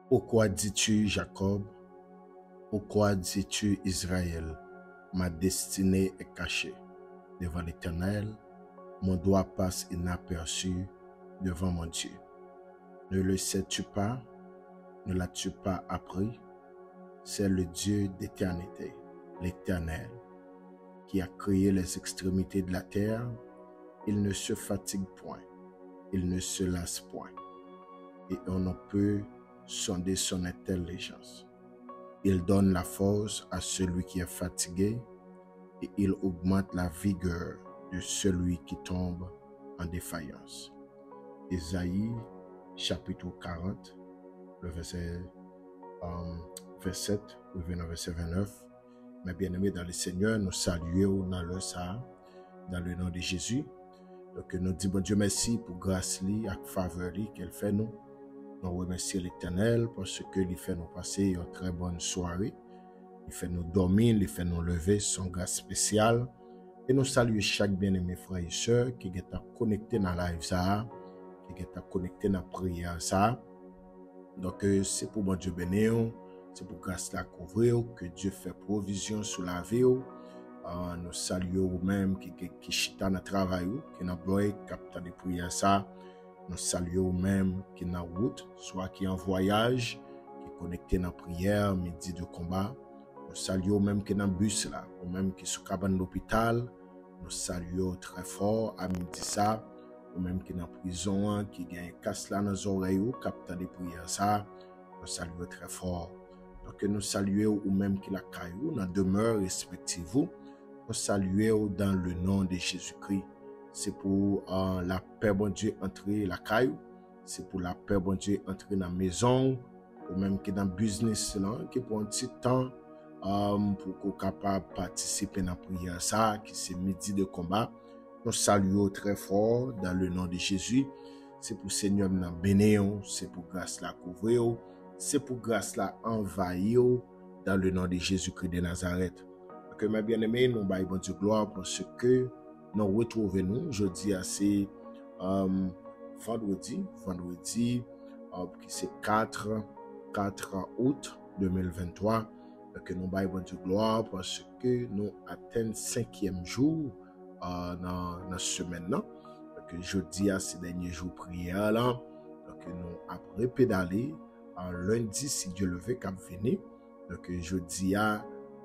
Pourquoi dis-tu Jacob? Pourquoi dis-tu Israël? Ma destinée est cachée devant l'Éternel, mon doigt passe inaperçu devant mon Dieu. Ne le sais-tu pas? Ne l'as-tu pas appris? C'est le Dieu d'éternité, l'Éternel, qui a créé les extrémités de la terre. Il ne se fatigue point, il ne se lasse point, et on ne peut sonder son intelligence. Il donne la force à celui qui est fatigué, et il augmente la vigueur de celui qui tombe en défaillance. Ésaïe, chapitre 40, le verset 27, verset 29. Mes bien-aimés dans le Seigneur, nous saluons dans le ça, dans le nom de Jésus. Donc nous disons bon Dieu merci pour grâce li et faveur qu'elle fait nous. Nous remercions l'Éternel parce qu'il fait nous passer une très bonne soirée. Il fait nous dormir, il fait nous lever, son grâce spéciale. Et nous saluons chaque bien-aimé frère et sœur qui est connecté dans la live ça, qui est connecté dans la prière ça. Donc c'est pour bon Dieu bénir, c'est pour grâce la couvrir, que Dieu fait provision sur la vie. Nous saluons vous-même qui chita dans le travail, qui n'a pas capté de prière ça. Nous saluons vous-même qui n'a route, soit qui en voyage, qui est connecté dans la prière, midi de combat. Nous saluons même qui dans le bus là, ou même qui sont cabane de l'hôpital. Nous saluons très fort à midi ça, ou même qui dans la prison, qui gagne casse là dans les oreilles, capte des prières ça. Nous saluons très fort. Donc nous saluons ou même qui la caillou dans demeure respective. Nous saluons dans le nom de Jésus-Christ. C'est pour la paix bon Dieu entrer la caillou. C'est pour la paix bon Dieu entrer dans la maison, ou même qui dans le business là, qui pour un petit temps. Pour qu'on capable participer dans la prière ça, qui c'est midi de combat. Nous saluons très fort dans le nom de Jésus. C'est pour Seigneur nous bénir, c'est pour grâce la couvrir, c'est pour grâce la envahir dans le nom de Jésus-Christ de Nazareth. Que mes bien-aimés, nous baillons bon Dieu gloire parce que nous retrouvons nous jeudi c'est vendredi qui c'est 4 août 2023. Que nous baillons bon Dieu gloire parce que nous atteignons 5e jour dans la semaine là. Que jeudi c'est dernier jour prière là. Donc nous après pédaler lundi si Dieu le veut cap venir. Donc jeudi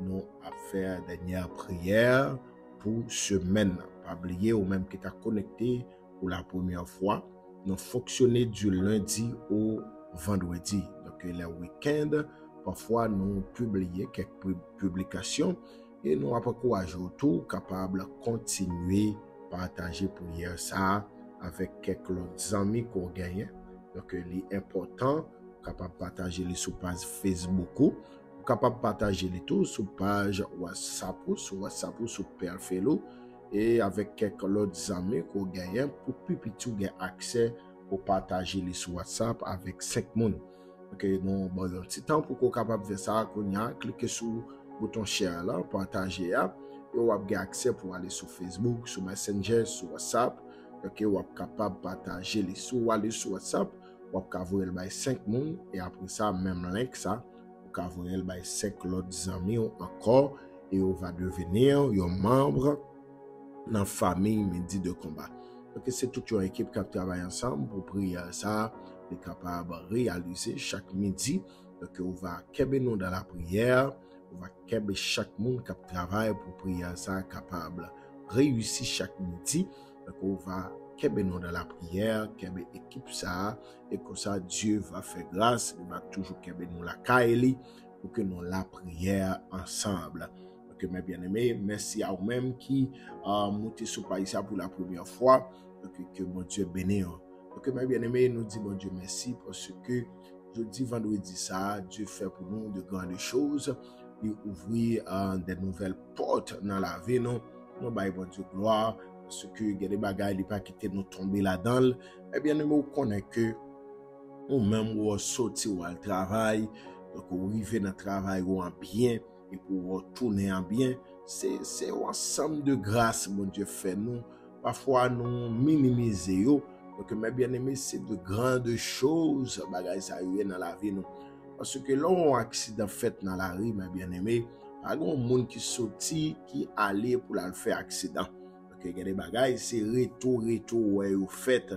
nous à faire dernière prière pour semaine. Pas oublier ou même qui t'a connecté pour la première fois. Nous fonctionner du lundi au vendredi. Donc les week-ends parfois, nous publions quelques publications et nous avons encouragé autour capable de continuer à partager prière ça avec quelques autres amis qu'on gagne. Donc, l'important, capable de partager les sur page Facebook, capable de partager les tout sur page WhatsApp, sur Père Fellow et avec quelques autres amis qu'on gagne pour plus tout gagner accès pour partager les sur WhatsApp avec 5 personnes. Ok, nous bon un petit temps pour qu'on capable faire ça, qu'on y a cliquer sur le bouton share là, partager et on va avoir accès pour aller sur Facebook, sur Messenger, sur WhatsApp. Ok, on va capable partager les sous aller sur WhatsApp, on va couvrir le 5 personnes et après ça même link ça, on couvrir le 5 autres amis encore et on va devenir un membre dans la famille midi de combat. Donc c'est toute une équipe qui travaille ensemble pour prier ça, est capable de réaliser chaque midi. Donc on va kebe nous dans la prière, on va kebe chaque monde qui travaille pour prier ça capable réussir chaque midi. Donc on va kebe nous dans la prière, kebe équipe ça et comme ça Dieu va faire grâce, il va toujours kebe nous la kaeli pour que nous la prière ensemble. Que mes bien-aimés, merci à vous-même qui montez sur Païssa pour la première fois. Que mon Dieu bénisse. Donc mes bien-aimés, nous disons bon Dieu merci parce que jeudi, vendredi ça, Dieu fait pour nous de grandes choses. Il ouvre des nouvelles portes dans la vie. Nous baillons bon Dieu gloire parce que il y a des bagages qui pas quitté nous tomber là-dedans. Mes bien-aimés, vous connaissez que ou même ou sorti ou al travail, donc ou arriver dans le travail ou en bien et pour retourner en bien, c'est un ensemble de grâces mon Dieu fait nous. Parfois nous minimiser yo. Donc mes bien-aimés, c'est de grandes choses bagay ça y dans la vie nous. parce que là, on accident fait dans la rue, mes bien-aimés, pas grand monde qui sorti, qui allait pour la faire accident. Donc, il y a des bagailles, c'est retour, ouais, au fait.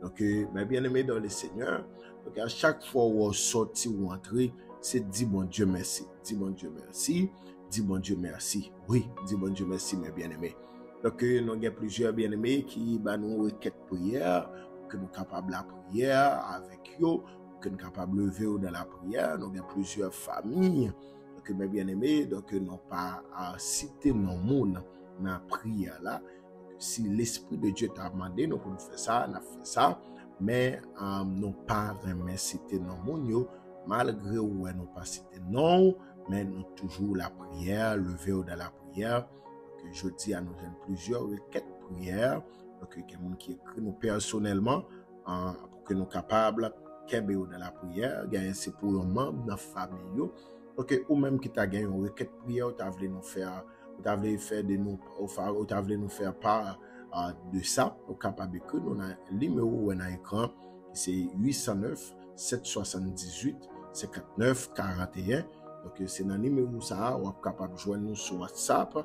Donc, mes bien-aimés dans le Seigneur, donc à chaque fois où on sortit ou entrer, c'est dit bon Dieu merci, dit bon Dieu merci, dit bon Dieu merci. Oui, dit bon Dieu merci, mes bien-aimés. Donc, nous avons plusieurs bien-aimés qui nous requêtent prière, que nous sommes capables de la prière avec eux, que nous sommes capables de lever dans la prière. Nous avons plusieurs familles, donc mes bien-aimés, donc nous n'avons pas à citer nos mots dans la prière là. Si l'Esprit de Dieu t'a demandé, nous pouvons faire ça, nous fait ça, mais nous pas vraiment citer nos mots, malgré où nous pas citer non, mais nous toujours la prière, lever dans la prière. Donc, je dis à nous plusieurs requêtes prières, donc il y a des gens qui écrit nous personnellement pour que nous soyons capables de dans la prière, gagner c'est pour un membre de la famille. Donc, ou même qui t'a gagné une requête prière, tu as voulu nous faire, tu as voulu faire de nous, tu as voulu nous faire part de ça, au capable que nous avons un numéro dans l'écran, c'est 809 778 59 41. Donc, c'est dans le numéro ça, on est capable de joindre nous sur WhatsApp,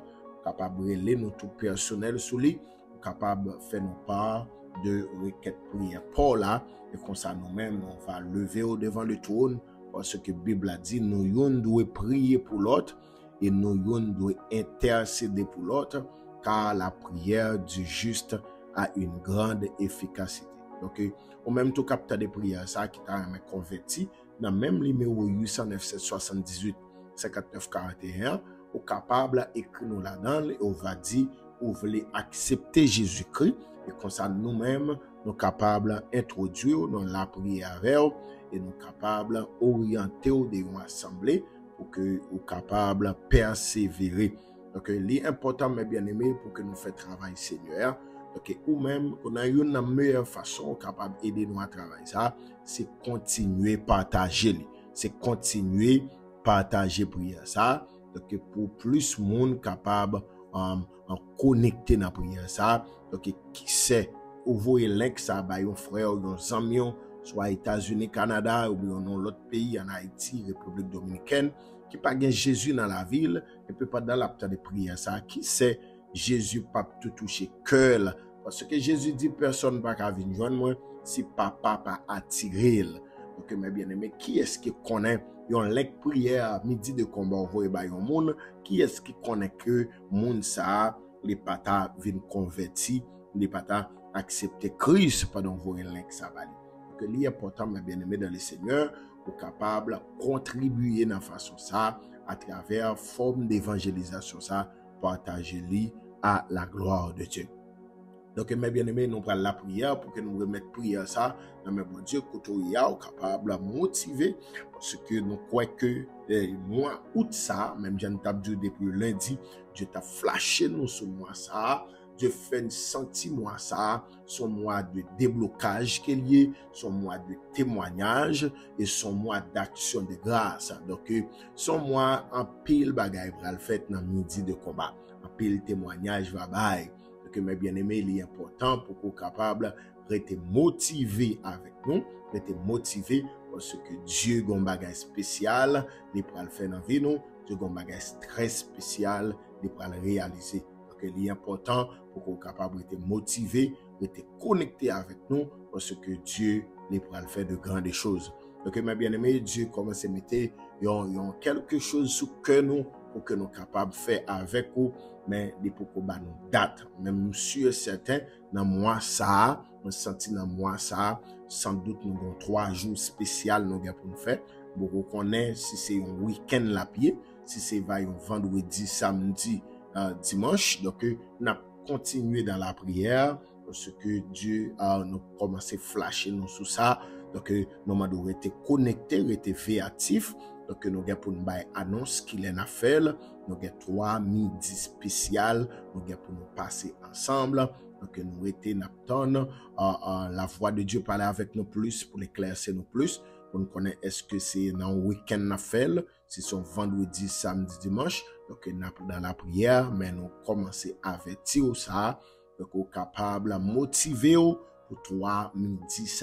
capable de relayer nous tout personnel sur lui, capable de faire nos part de requête prière pour là, et comme ça nous-mêmes, on va lever au devant le trône, parce que la Bible a dit, nous devons prier pour l'autre, et nous devons intercéder pour l'autre, car la prière du juste a une grande efficacité. Donc, au même tout capteur de prière, ça qui t'a converti, dans le même numéro 809 778 59 41, ou capable d'écrire nous là-dedans, et on va dire, vous voulez accepter Jésus-Christ, et comme ça nous-mêmes, nous capables d'introduire dans la prière avec vous, et nous capables d'orienter dans une assemblée pour que nous capables de persévérer. Donc, l'important, mes bien-aimés, pour que nous fassions travail Seigneur, donc, ou même, on a une meilleure façon capable d'aider nous à travailler ça, c'est continuer à partager. C'est continuer à partager prière ça. Donc, pour plus de monde capable en connecter dans la prière ça. Donc, qui sait, ou voyez link ça, bah, un frère, un ami, soit États-Unis, Canada, ou bien dans l'autre pays, en Haïti, République Dominicaine, qui pas gain Jésus dans la ville, et peut pas dans la de prière ça. Qui sait, Jésus pas tout toucher cœur, parce que Jésus dit personne pas qu'à venir joindre moi si papa pas attiré. Donc mes bien-aimés, qui est-ce qui connaît yon lek prière midi de combat envoyé par yon monde, qui est-ce qui connaît que monde ça les pata vinn converti, les pata accepter Christ pendant envoyer lek ça bali. Donc l'important mes bien-aimés dans le Seigneur, pour capable contribuer dans façon ça à travers forme d'évangélisation ça, partager li à la gloire de Dieu. Donc, mes bien-aimés, nous prenons la prière pour que nous remettions prière ça dans mes bon Dieu, que nous sommes capables de motiver, parce que nous croyons que mois août ça, même j'en ai dit depuis lundi, Dieu t'a flashé nous sur moi ça, Dieu fait sentir moi ça, son mois de déblocage qu'il y a, son mois de témoignage et son mois d'action de grâce. Donc, son mois en pile bagaille pour le fait dans midi de combat, en pile témoignage va bailler. Que mes bien-aimés, il est important pour qu'on soit capable de rester motivé avec nous, rester motivé parce que Dieu a un bagage spécial, il peut le faire dans la vie, nous, Dieu a un bagage très spécial, il peut le réaliser. Donc, il est important pour qu'on soit capable de rester motivé, de rester connecté avec nous parce que Dieu il peut le faire de grandes choses. Donc, mes bien-aimés, Dieu commence à mettre quelque chose sur que nous pour que nous soyons capables de faire avec vous, mais pour que nous date. Même nous sûr certain, dans mois ça, nous senti dans mois ça, sans doute nous avons 3 jours spéciaux nous pour nous faire. Pour qu'on connaisse si c'est un week-end la pied, si c'est un vendredi, samedi, dimanche. Donc, nous avons continué dans la prière parce que Dieu a nous commencé à flasher nous sur ça. Donc, nous devons être connectés, être véatifs. Donc, nous avons pour nous annonce qu'il est à faire. Nous avons 3 midis spéciales. Nous avons pour nous passer ensemble. Donc, nous avons la voix de Dieu parler avec nous plus, pour l'éclaircir nous plus, pour nous connaître est-ce que c'est dans le week-end à faire, si c'est vendredi, samedi, dimanche. Donc, nous sommes dans la prière, mais nous commençons à avertir ça. Donc, nous sommes capables de motiver pour 3 midis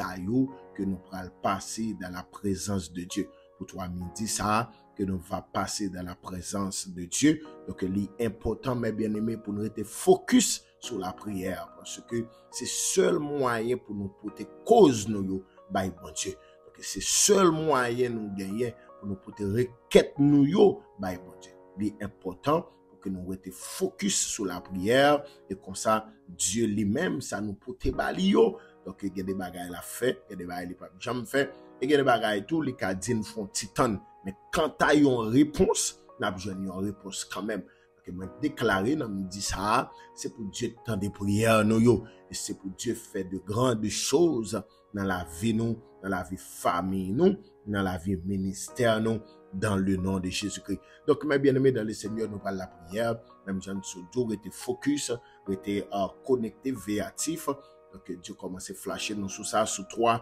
que nous pourrons passer dans la présence de Dieu. pour toi midi ça, que nous va passer dans la présence de Dieu. Donc, l'important, mes bien-aimés, pour nous être focus sur la prière, parce que c'est seul moyen pour nous porter cause nous, by bon Dieu. Donc, c'est seul moyen nous gagner pour nous porter requête nous, by bon Dieu. L'important, pour que nous être focus sur la prière, et comme ça, Dieu lui-même, ça nous porte balio. Donc, il y a des bagailles à faire, il y a des bagailles à jamais faire, et il y a des bagailles tout, les cadines font titan. Mais quand tu as une réponse, tu as besoin d'une réponse quand même. Donc, moi, déclarer, je me dis ça, c'est pour Dieu tant de prières, nous, et c'est pour Dieu faire de grandes choses dans la vie, nous, dans la vie famille, nous, dans la vie ministère, nous, dans le nom de Jésus-Christ. Donc, mes bien-aimés, dans le Seigneur, nous parlons de la prière, même Jean Soudou était focus, était connecté, véatif. Donc, Dieu commence à flasher nous sur ça, sous trois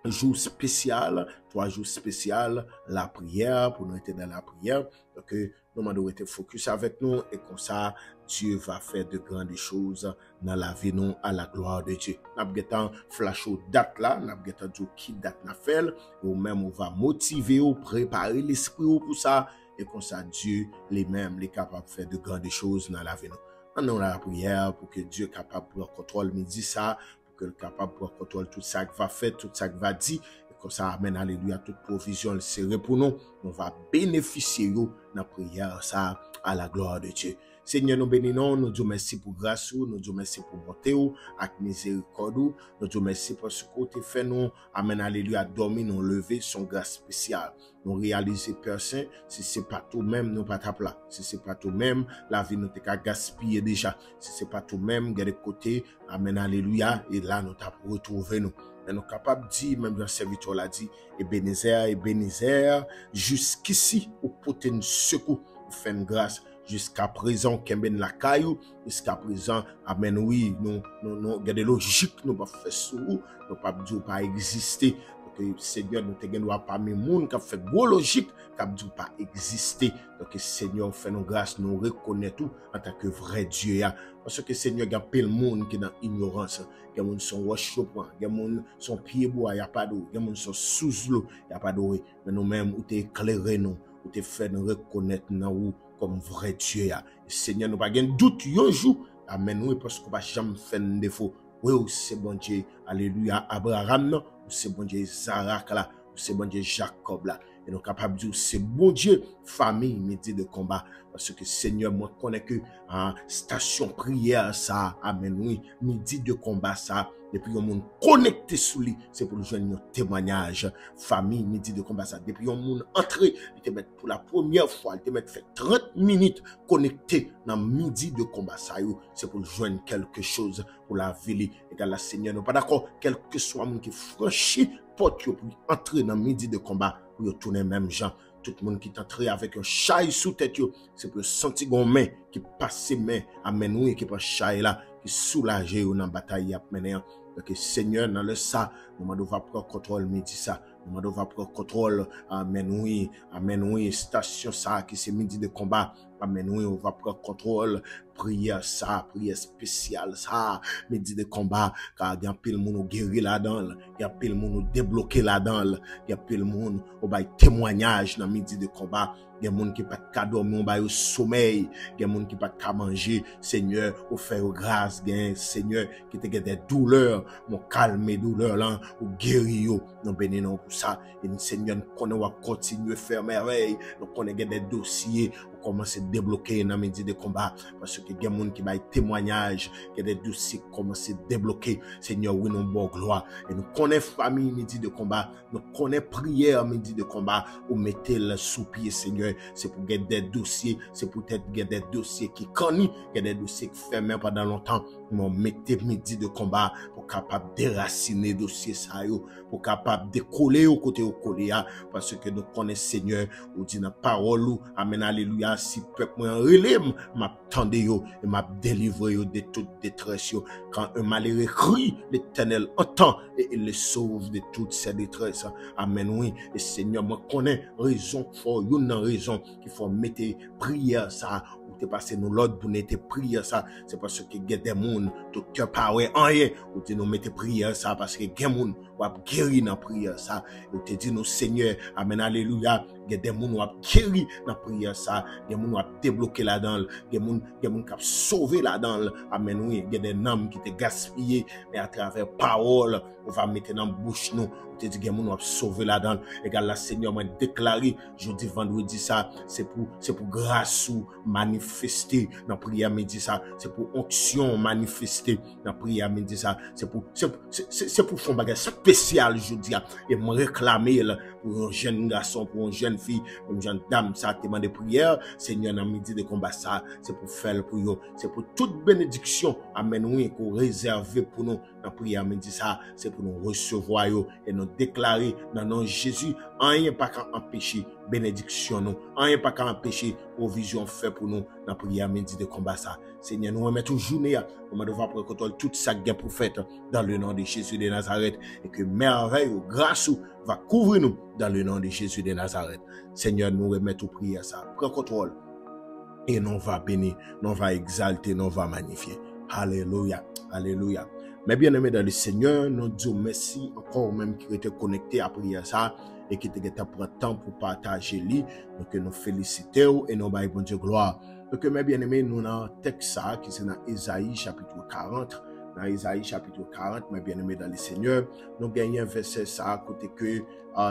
jours spécial, 3 jours spécial, la prière, pour nous être dans la prière. Donc, nous devons être focus avec nous, et comme ça, Dieu va faire de grandes choses dans la vie, nous, à la gloire de Dieu. Nous avons flash aux dates là, nous avons dit qui date nous fait, ou même on va motiver ou préparer l'esprit pour ça, et comme ça, Dieu lui-même est capable de faire de grandes choses dans la vie, nous. Nous la prière pour que Dieu est capable de prendre contrôle midi ça, pour que le capable de prendre contrôle tout ça qui va faire, tout ça qui va dire, et comme ça amène alléluia toute provision le serré pour nous. On va bénéficier de la prière ça à la gloire de Dieu. Seigneur, nous bénissons, nous disons merci pour grâce, nous disons merci pour bonté, avec miséricorde, nous disons merci pour ce que tu fait nous, amen, alléluia, dormir, nous lever, son grâce spéciale. Nous réaliser, Père Saint, si c'est pas tout même, nous pas taper là. Si c'est pas tout même, la vie nous t'a gaspillé déjà. Si c'est pas tout même, de côté, amen, alléluia, et là, nous t'a retrouvé nous. Mais nous capables de dire, même dans le serviteur l'a dit, Ebenezer, jusqu'ici, au poten secours, fait une grâce. Jusqu'à présent, Kemben la caillou, jusqu'à présent, amen, oui, nous, il y a des logiques, nous pas faire sous, nous pas dire pas exister. Donc, Seigneur, nous te pas mes monde qui fait gros logique, qui dit pas exister. Donc, Seigneur, fait nos grâces, nous reconnaît tout en tant que vrai Dieu. Parce que Seigneur, il y a plein de monde qui est dans l'ignorance. Il y a des gens qui sont worshipants, il y a des gens qui sont pieds bois, il n'y a pas d'eau, il y a des gens qui sont sous l'eau, il n'y a pas d'eau. Mais nous-mêmes, nous t'éclairé nous, nous te fait nous reconnaître nous comme vrai Dieu. Seigneur, nous pas de doute un jour. Amen. Oui, parce qu'on va jamais faire un défaut. Oui, c'est bon Dieu. Alléluia. Abraham, c'est bon Dieu. Isaac, là. C'est bon Dieu. Jacob, là. Et nous sommes capables de dire, c'est bon Dieu. Famille, midi de combat. Parce que Seigneur, moi, je connais que station prière, ça. Amen. Oui, midi de combat, ça. Depuis on monde connecté sous lui, c'est pour nous joindre un témoignage. Famille, midi de combat, ça. Depuis on monde entré, il te met pour la première fois, il te met fait 30 minutes connecté dans midi de combat, ça. C'est pour joindre quelque chose pour la vie. Et la Seigneur, nous pas d'accord, quel que soit monde qui franchit porte pour entrer dans midi de combat, pour tourner même gens. Tout le monde qui est entré avec un chai sous tête, c'est pour sentir qu'on main qui passe main, amen, oui, qui prend chai là, qui soulage dans la bataille à mener. Donc, Seigneur, dans le ça, nous devons prendre contrôle, midi ça. Nous devons prendre contrôle, amen, oui, station ça, qui c'est midi de combat. Amen, oui, on va prendre contrôle, prière ça, prière spéciale ça, midi de combat, car il y a plein de monde guéri là-dedans, il y a plein de monde débloqué là-dedans, il y a plein de monde au bail témoignage dans midi de combat. Il y a des gens qui pas de cadeau, mais on va au sommeil. Il y a des gens qui pas de manger. Seigneur, au faire grâce, Seigneur, qui te get des douleurs, mon calme douleurs là, ou guérir, nous bénissons pour ça. Et Seigneur, nous connaissons continuer à faire merveille. Nous connaissons des dossiers, on commence à débloquer dans midi de combat. Parce que il y a des gens qui baillent témoignage, il y a des dossiers qui commencent à débloquer. Seigneur, oui, nous bon gloire. Et nous connaissons famille midi de combat. Nous connaissons prière midi de combat. Ou mettez le sous-pied, Seigneur. C'est pour gagner des dossiers, c'est peut-être gagner des dossiers qui connus, des dossiers qui ferment pendant longtemps. Nous mettez midi de combat pour capable déraciner dossier ça yo, pour capable décoller au côté au coller, parce que nous connaissons Seigneur, ou dit dans parole ou amen alléluia, si peuple moi relève m'attendez yo et m'a délivré yo de toute détresse yo. Quand un malheureux crie, l'Éternel entend et il le sauve de toutes ses détresses. Amen oui. Et Seigneur, moi connais raison for you, non raison qu'il faut mettre prière ça te passe nous l'ordre pour nous te prier ça, c'est parce que il y a des gens, docteur pas ouais rien, ou te nous mettre prier ça, parce que il y a des gens qui ont guéri dans prière ça, ou te dit nous Seigneur, amen, alléluia, il y a des gens qui ont guéri dans prière ça, il y a des gens qui ont débloqué là-dedans, il y a des gens qui ont sauvé là-dedans, amen, oui, il y a des âmes qui te gaspillé, mais à travers parole, on va mettre dans la bouche nous, te dit que nous sauvé là-dedans. Et que la Seigneur m'a déclaré jeudi vendredi ça, c'est pour grâce ou manifester dans prière midi ça, c'est pour onction manifester dans prière midi ça, c'est pour faire un bagage spécial jeudi et me réclamer pour un jeune garçon, pour une jeune fille, pour une jeune dame ça demande de prière, Seigneur dans midi de combat ça, c'est pour faire pour eux, c'est pour toute bénédiction amen oui qu'on réservé pour nous dans prière midi ça, c'est pour nous recevoir et nous déclarer dans nom de Jésus, rien pas qu'à empêcher bénédiction nous, rien pas qu'à empêcher provision fait pour nous dans prière midi de combat ça. Seigneur, nous remettons journée, on va devoir prendre contrôle toute sa guerre prophète dans le nom de Jésus de Nazareth et que merveille ou grâce va couvrir nous dans le nom de Jésus de Nazareth. Seigneur, nous remettons prière ça, prends contrôle et nous va bénir, nous va exalter, nous va magnifier. Alléluia, alléluia. Mais bien aimé dans le Seigneur, nous disons merci encore même qui était connecté à prière ça et qui était pris temps pour partager lui. Donc nous félicitons et nous baillons bon Dieu gloire. Donc mes bien aimés, nous avons un texte ça qui c'est dans Isaïe chapitre 40. Dans Isaïe chapitre 40, mes bien aimés dans le Seigneur, nous gagnons un verset ça à côté que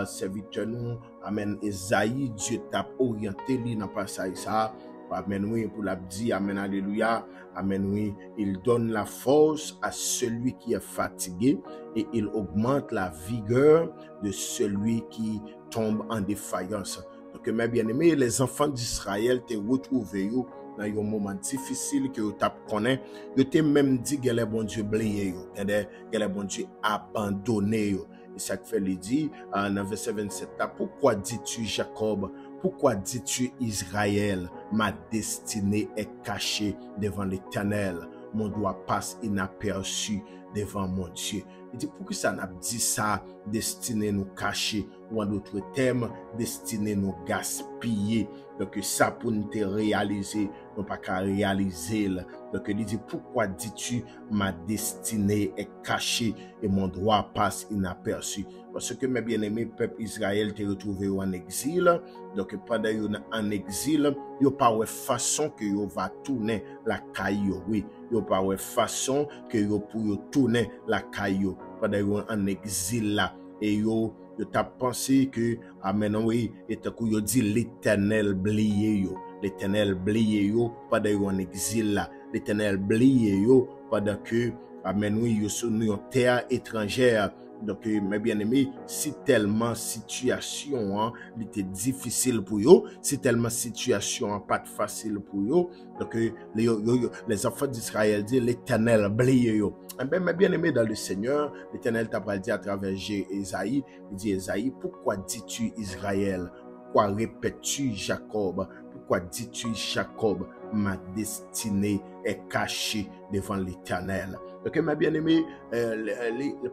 serviteur nous, amen, Isaïe, Dieu t'a orienté lui dans passage ça. Amen, oui, pour la dit, amen, alléluia, amen, oui, il donne la force à celui qui est fatigué et il augmente la vigueur de celui qui tombe en défaillance. Donc, mes bien-aimés, les enfants d'Israël te retrouvés dans un moment difficile que vous connaissez, vous t'es même dit que les bon Dieu oublié, que les bon Dieu abandonné. Et ça fait le dit, dans verset 27, pourquoi dis-tu Jacob? Pourquoi dis-tu Israël, ma destinée est cachée devant l'Éternel, mon doigt passe inaperçu devant mon Dieu. Il dit, pourquoi ça n'a dit ça, destinée nous cacher, ou en d'autres termes, destinée nous gaspiller. Donc ça pour nous te réaliser, non pas qu'à réaliser. Donc il dit, pourquoi dis-tu, ma destinée est cachée et mon droit passe inaperçu. Parce que mes bien-aimés, peuple Israël te retrouvé en exil. Donc pendant en exil, il n'y a pas de façon que vous va tourner la caillou. Oui, il n'y a pas de façon que vous pour tourner la caillou. Pendant en exil là. Et vous t'as pensé que, amen, oui, et t'as dit l'Éternel blié yo. L'Éternel blié yo pendant en exil là. L'Éternel blié yo pendant que, amen, oui, yo sont en terre étrangère. Donc, mes bien-aimés, si tellement situation était difficile pour eux, si tellement situation pas facile pour eux, donc les enfants d'Israël disent l'Éternel blié yo. Ben, mes bien-aimés dans le Seigneur, l'Éternel t'a dit à travers Isaïe, il dit Isaïe, pourquoi dis-tu Israël? Pourquoi répètes-tu Jacob? Pourquoi dis-tu Jacob? Ma destinée est cachée devant l'Éternel. Donc, mes bien-aimés,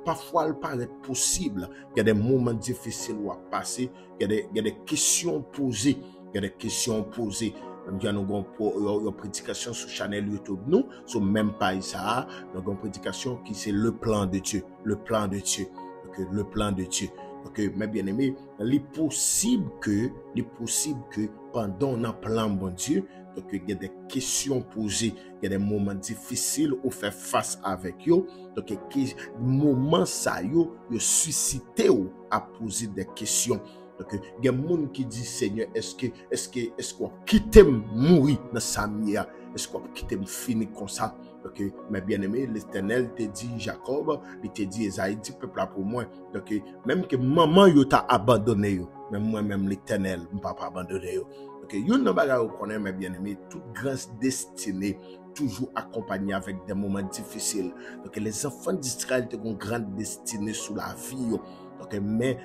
parfois, il paraît possible. Il y a des moments difficiles à passer. Il y a des questions posées. Il y a des questions posées. Nous avons une prédication sur Channel YouTube, nous, sur même pas ça. Nous avons une prédication qui c'est le plan de Dieu. Le plan de Dieu. Donc, le plan de Dieu. Donc, mes bien-aimés, il est possible que pendant un plan, bon Dieu, donc il y a des questions posées, il y a des moments difficiles où faire face avec eux. Donc, moments ça, yo suscité à poser des questions. Donc, il y a des gens qui disent, Seigneur, est-ce qu'on quitte mourir dans sa mia? Est-ce qu'on quitte finir comme ça? Donc, mes bien-aimés, l'Éternel te dit, Jacob, il te dit, Esaïe, dit peuple là pour moi. Donc, même que maman yo t'a abandonné, même moi-même l'Éternel, je ne vais pas abandonner. Donc, yon nan bagay ou konnen, mes bien-aimés, toute grâce destinée, toujours accompagnée avec des moments difficiles. Donc, les enfants d'Israël ont une grande destinée sous la vie. Donc, mais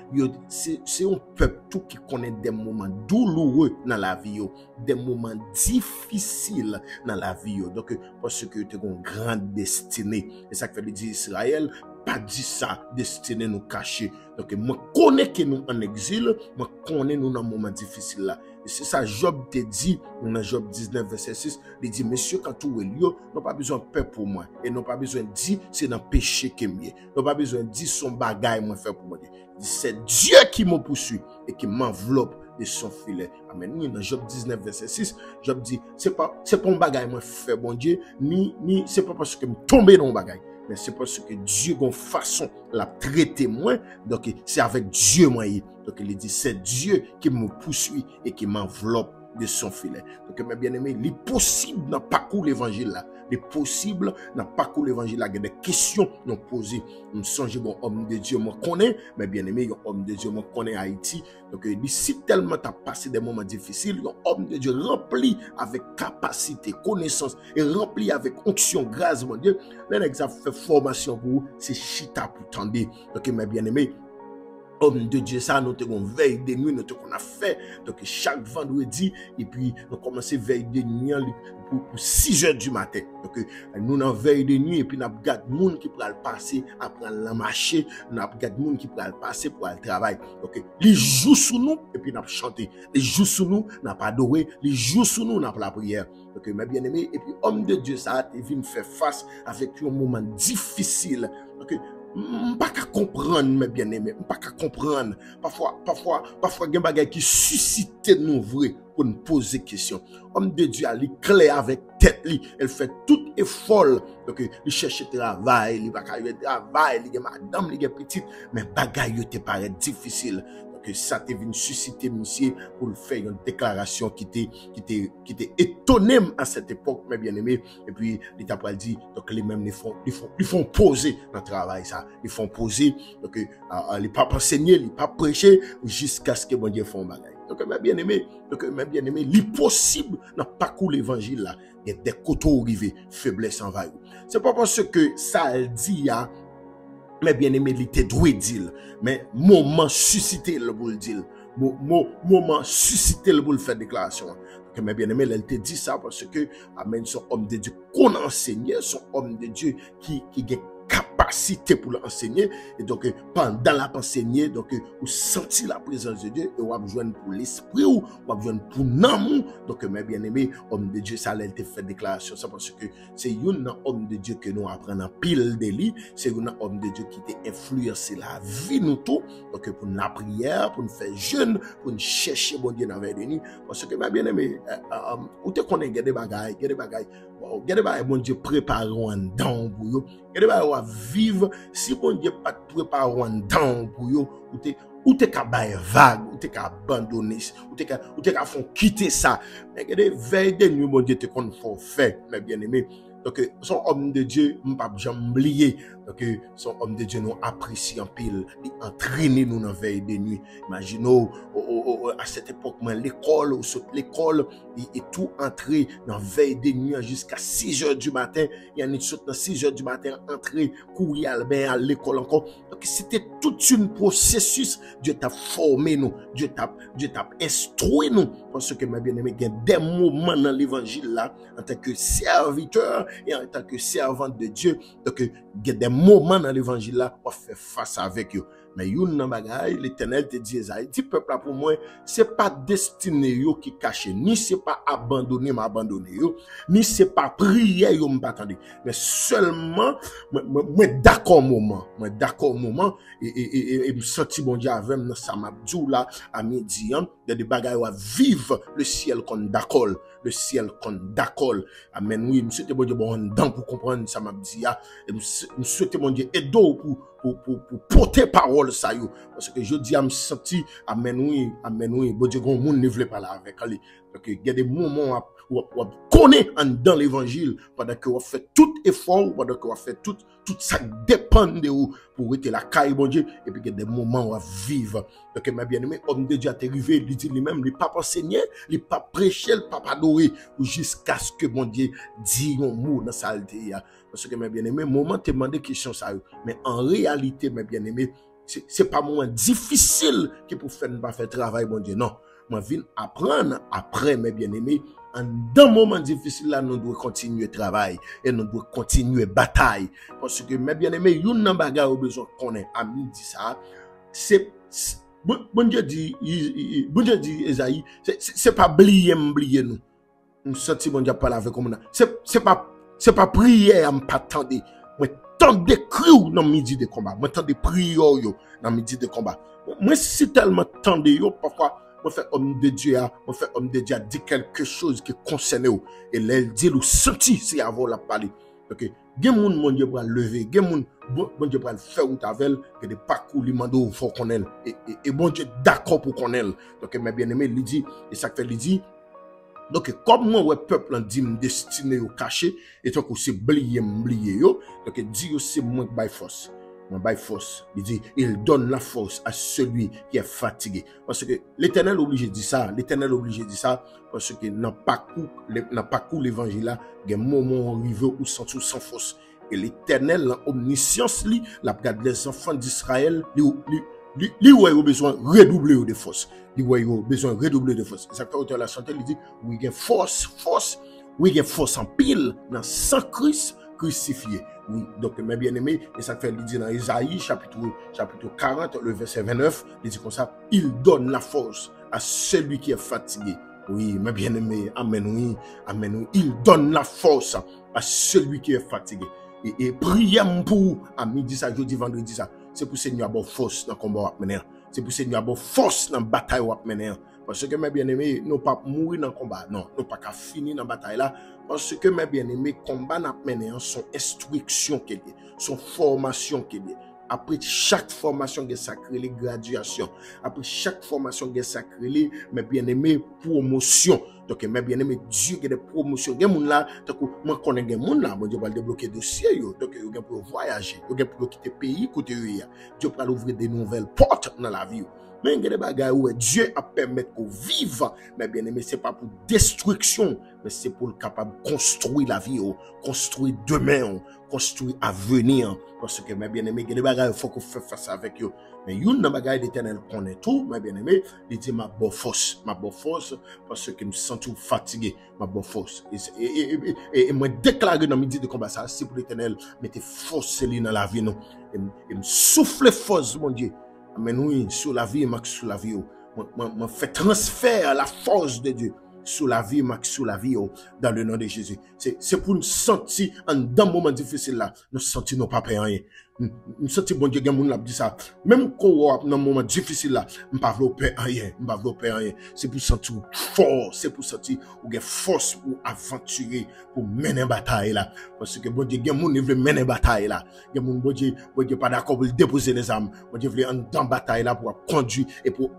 c'est un peuple tout qui connaît des moments douloureux dans la vie, des moments difficiles dans la vie. Donc, parce que tu as une grande destinée. Et ça fait dire Israël, pas dit ça, destinée nous cacher. Donc, moi connais que nous en exil, moi connais nous dans un moment difficile là. Et c'est ça, Job te dit, dans Job 19, verset 6, il dit, monsieur, quand tout est lié, n'ont pas besoin de paix pour moi. Et n'ont pas besoin de dire, c'est dans le péché que je suis. N'ont pas besoin de dire, son bagage, moi, fait pour moi. C'est Dieu qui me poursuit et qui m'enveloppe de son filet. Amen. Dans Job 19, verset 6, Job dit, c'est pas un bagage, moi, fait, bon Dieu, ni c'est pas parce que je tombe dans le bagage. Mais c'est parce que Dieu a une façon la traiter moi. Donc, c'est avec Dieu moi. Donc, il dit, c'est Dieu qui me poursuit et qui m'enveloppe de son filet. Donc, mes bien-aimés, il est possible dans parcours l'évangile là. Il est possible dans parcours l'évangile là. Il y a des questions nous poser. Nous songe bon homme de Dieu, moi connais, mes bien-aimés, un homme de Dieu, moi connais Haïti. Donc, si tellement tu as passé des moments difficiles, un homme de Dieu rempli avec capacité, connaissance et rempli avec onction, grâce, mon Dieu. L'exemple fait formation pour vous, c'est chita pour tendre. Donc, mes bien-aimés, homme de Dieu, ça, nous avons veille de nuit, nous avons fait. Donc, chaque vendredi, et puis, nous commençons veille de nuit pour 6 heures du matin. Donc, nous avons veille de nuit, et puis, nous avons gardé les gens qui pourraient passer après la marché, nous avons gardé les gens qui pourraient passer pour le travail. Donc, les jours sous nous, et puis, nous avons chanté. Les jours sous nous, nous avons adoré. Les jours sous nous, nous avons la prière. Donc, mes bien-aimés, et puis, homme de Dieu, ça, est venu faire face avec un moment difficile. Donc, pas qu'à comprendre, mes bien-aimés, pas qu'à comprendre. Parfois, il y a des bagages qui suscitent nous vrai pour nous poser des questions. Homme de Dieu, il est clair avec tête, elle fait tout effort. Donc, il cherche travail, il va travail, il y a madame, il y a petite, mais bagages te paraît difficile. Que ça te vient susciter monsieur pour le faire une déclaration qui était étonné à cette époque, mes bien-aimés. Et puis l'État a dit donc les mêmes ils font poser dans le travail ça, ils font poser donc les pas enseigner, les pas prêcher jusqu'à ce que bon Dieu font bagage. Donc mes bien-aimés, l'impossible n'a pas coulé l'évangile là, il y a des côtés arrivés, faiblesse envahie. C'est pas parce que ça dit à mais bien aimé, il était doué dire, mais moment suscité le pour le dire, moment suscité le pour le faire déclaration. Que mes bien aimé, elle te dit ça parce que amen, son homme de Dieu qu'on enseigne, son homme de Dieu qui a capacité pour l'enseigner et donc pendant la enseigner donc vous sentez la présence de Dieu et vous avez besoin pour l'esprit ou vous avez besoin pour l'amour. Donc mes bien-aimés, homme de Dieu, ça elle te fait déclaration ça parce que c'est un homme de Dieu que nous apprenons pile de lui, c'est un homme de Dieu qui t'a influencé la vie nous tout. Donc pour la prière, pour nous faire jeûne, pour nous chercher bon Dieu dans la nuit parce que mes bien-aimés, ou te connaît des bagailles, bon Dieu prépare un don pour vous. Vivre si bon Dieu pas préparé un don pour vous ou t'es qu'à bailler vague ou t'es qu'à abandonner ou t'es qu'à faire quitter ça mais que des veilles de nuit bon Dieu te qu'on faut faire mes bien-aimés. Donc son homme de Dieu pas jamais oublier. Donc son homme de Dieu nous apprécie en pile, il entraîne nous dans veille de nuit. Imaginez à cette époque l'école ou l'école et tout entré dans veille de nuit jusqu'à 6 heures du matin. Il y a une sorte dans 6 heures du matin entrer courir à l'école encore. Donc c'était tout un processus. Dieu t'a formé nous, Dieu t'a instruit nous parce que mes bien-aimés, il y a des moments dans l'évangile là en tant que serviteur et en tant que servant de Dieu. Donc il y a des moments dans l'évangile là pour faire face avec eux. Mais yon nan bagay, l'Éternel te dit, Esaïe, dit peuple là pour moi, c'est pas destiné yo qui cache, ni c'est pas abandonné yo, ni c'est pas prier yo m'attendre, mais seulement moi d'accord moment, et me senti bon Dieu avec dans ça m'a dit là à midi, des bagay wa vivre le ciel qu'on d'accord, amen. Oui, me souhaite bon Dieu bon dans pour comprendre ça m'a dit et me souhaite bon Dieu aider pour porter parole ça yo parce que je dis à me senti amen oui bon Dieu gon monde ne veut pas là avec lui. Donc il y a des moments où on connaît dans l'évangile pendant que on fait tout effort, pendant que on fait tout ça dépend de vous pour être la caille bon Dieu et puis il y a des moments où on vivre. Donc mes bien-aimés, homme de Dieu a arrivé, il dit lui-même, il pas enseigner, il pas prêcher, il pas adorer jusqu'à ce que bon Dieu dit un mot dans sa alté. Parce que mes bien-aimés, moment te demander question ça mais en réalité mes bien-aimés, c'est pas un moment difficile qui pour faire pas faire travail bon Dieu, non. Moi viens apprendre après mes bien-aimés. Dans un moment difficile là, nous devons continuer travail et nous devons continuer bataille parce que mes bien-aimés, yon nan bagay ou besoin qu'on ait à midi ça, c'est Bon Dieu dit, Esaïe, c'est pas oublier nous. On senti bon Dieu parler avec comme c'est pas prière, pas attendre. Moi tendre cri dans midi de combat. Moi tendre prière yo dans midi de combat. Moi si tellement tendre yo parfois moi fait homme de Dieu dit quelque chose qui concerne vous et elle dit ou senti c'est avant la parler. OK. Gen moun mon Dieu pour lever, gen moun bon Dieu pour faire ou tavel que des parcours li mando faut connaître et bon Dieu d'accord pour connaître. Donc mes bien-aimés il dit et ça fait il dit donc comme moi ouais peuple en dit me destiné au caché et toi que c'est oublier yo donc dit c'est moi by force. Moi by force, il dit il donne la force à celui qui est fatigué parce que l'Éternel obligé dit ça, parce que n'a pas coup l'évangile là, il y a un moment arrivé où sans force et l'Éternel en omniscience li la regarde les enfants d'Israël li ont besoin redoubler de force. Li ont besoin redoubler de force. Ça fait auteur la santé il dit oui il y a force en pile dans sang Christ crucifié. Oui, donc mes bien-aimés, et ça fait il dit dans Isaïe chapitre 40 le verset 29, il dit comme ça, il donne la force à celui qui est fatigué. Oui, mes bien-aimés, amen, oui, il donne la force à celui qui est fatigué. Et priez pour à midi ça, jeudi, vendredi ça, c'est pour Seigneur avoir force dans le combat à mener. C'est pour Seigneur avoir force dans la bataille à mener. Parce que mes bien-aimés, nous pas mourir dans le combat, non, nous pas qu'à finir dans la bataille là. Parce que mes bien-aimés, combat n'a mené son instruction qu'il y a, son formation qu'il y a. Après chaque formation, il y a sacré les graduations. Après chaque formation, il y a sacré les, mes bien-aimés, promotion. Donc, mes bien-aimés, Dieu qui a des promotions. Il y a des gens là, donc, moi, je connais des gens là, Dieu va débloquer des dossiers, donc, il y a pour voyager, il y a pour quitter le pays, côté Dieu va ouvrir des nouvelles portes dans la vie. Mais il y a des bagages où Dieu a permis qu'on vive. Mais bien aimé, ce n'est pas pour destruction, mais c'est pour le capable de construire la vie, construire demain, construire avenir. Parce que, mes bien aimé, il y a des bagages il faut qu'on fasse face avec eux. Mais il y a des bagages l'Éternel connaît tout, mes bien aimé, il dit ma bonne force, parce que je me sens tout fatigué, ma bonne force. Et moi, déclarer dans midi de combat, ça, c'est pour l'Éternel, mettez force dans la vie, non. Et me souffler force, mon Dieu. Amen, oui, sur la vie, Max, sur la vie, on fait transfert la force de Dieu sur la vie, Max, sur la vie, dans le nom de Jésus. C'est pour nous sentir, dans un moment difficile là, nous sentir nos pas rien. Nous sentir bon Dieu, quelqu'un l'a dit ça. Même quand dans un moment difficile là, nous pas rien, C'est pour sentir fort, c'est pour sentir ou une force pour aventurer, pour mener une bataille là. Parce que bon Dieu, quelqu'un veut mener une bataille là. Quelqu'un bon Dieu pas d'accord pour déposer les armes. Bon Dieu veut en dans bataille là pour conduire et pour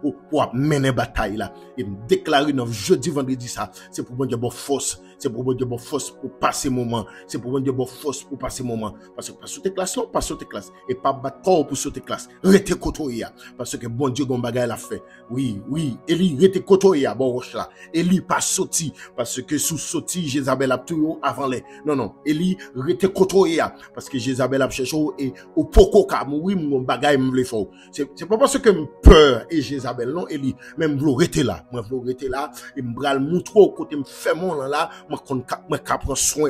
mener une bataille là. Et me déclarer dans jeudi, vendredi ça, c'est pour bon Dieu bonne force. C'est pour bon Dieu bonne force pour passer moment. C'est pour bon Dieu bonne force pour passer moment. Parce que pas sauter classe non, pas sauter classe et pas battre corps pour sauter classe. Rete kotoya parce que bon Dieu gon bagay l'a fait. Oui, Eli rete kotoya bon roche là. Eli pas sorti parce que sous sorti Jézabel a tout avant les. Non, Eli rete kotoya parce que Jézabel a cherché et au poko ka oui mon bagay me le faut. C'est pas parce que me peur et Jézabel non Eli même vlo rete là. Moi vlo rete là et me bral moutro côté me fait mon là moi ka prend soin,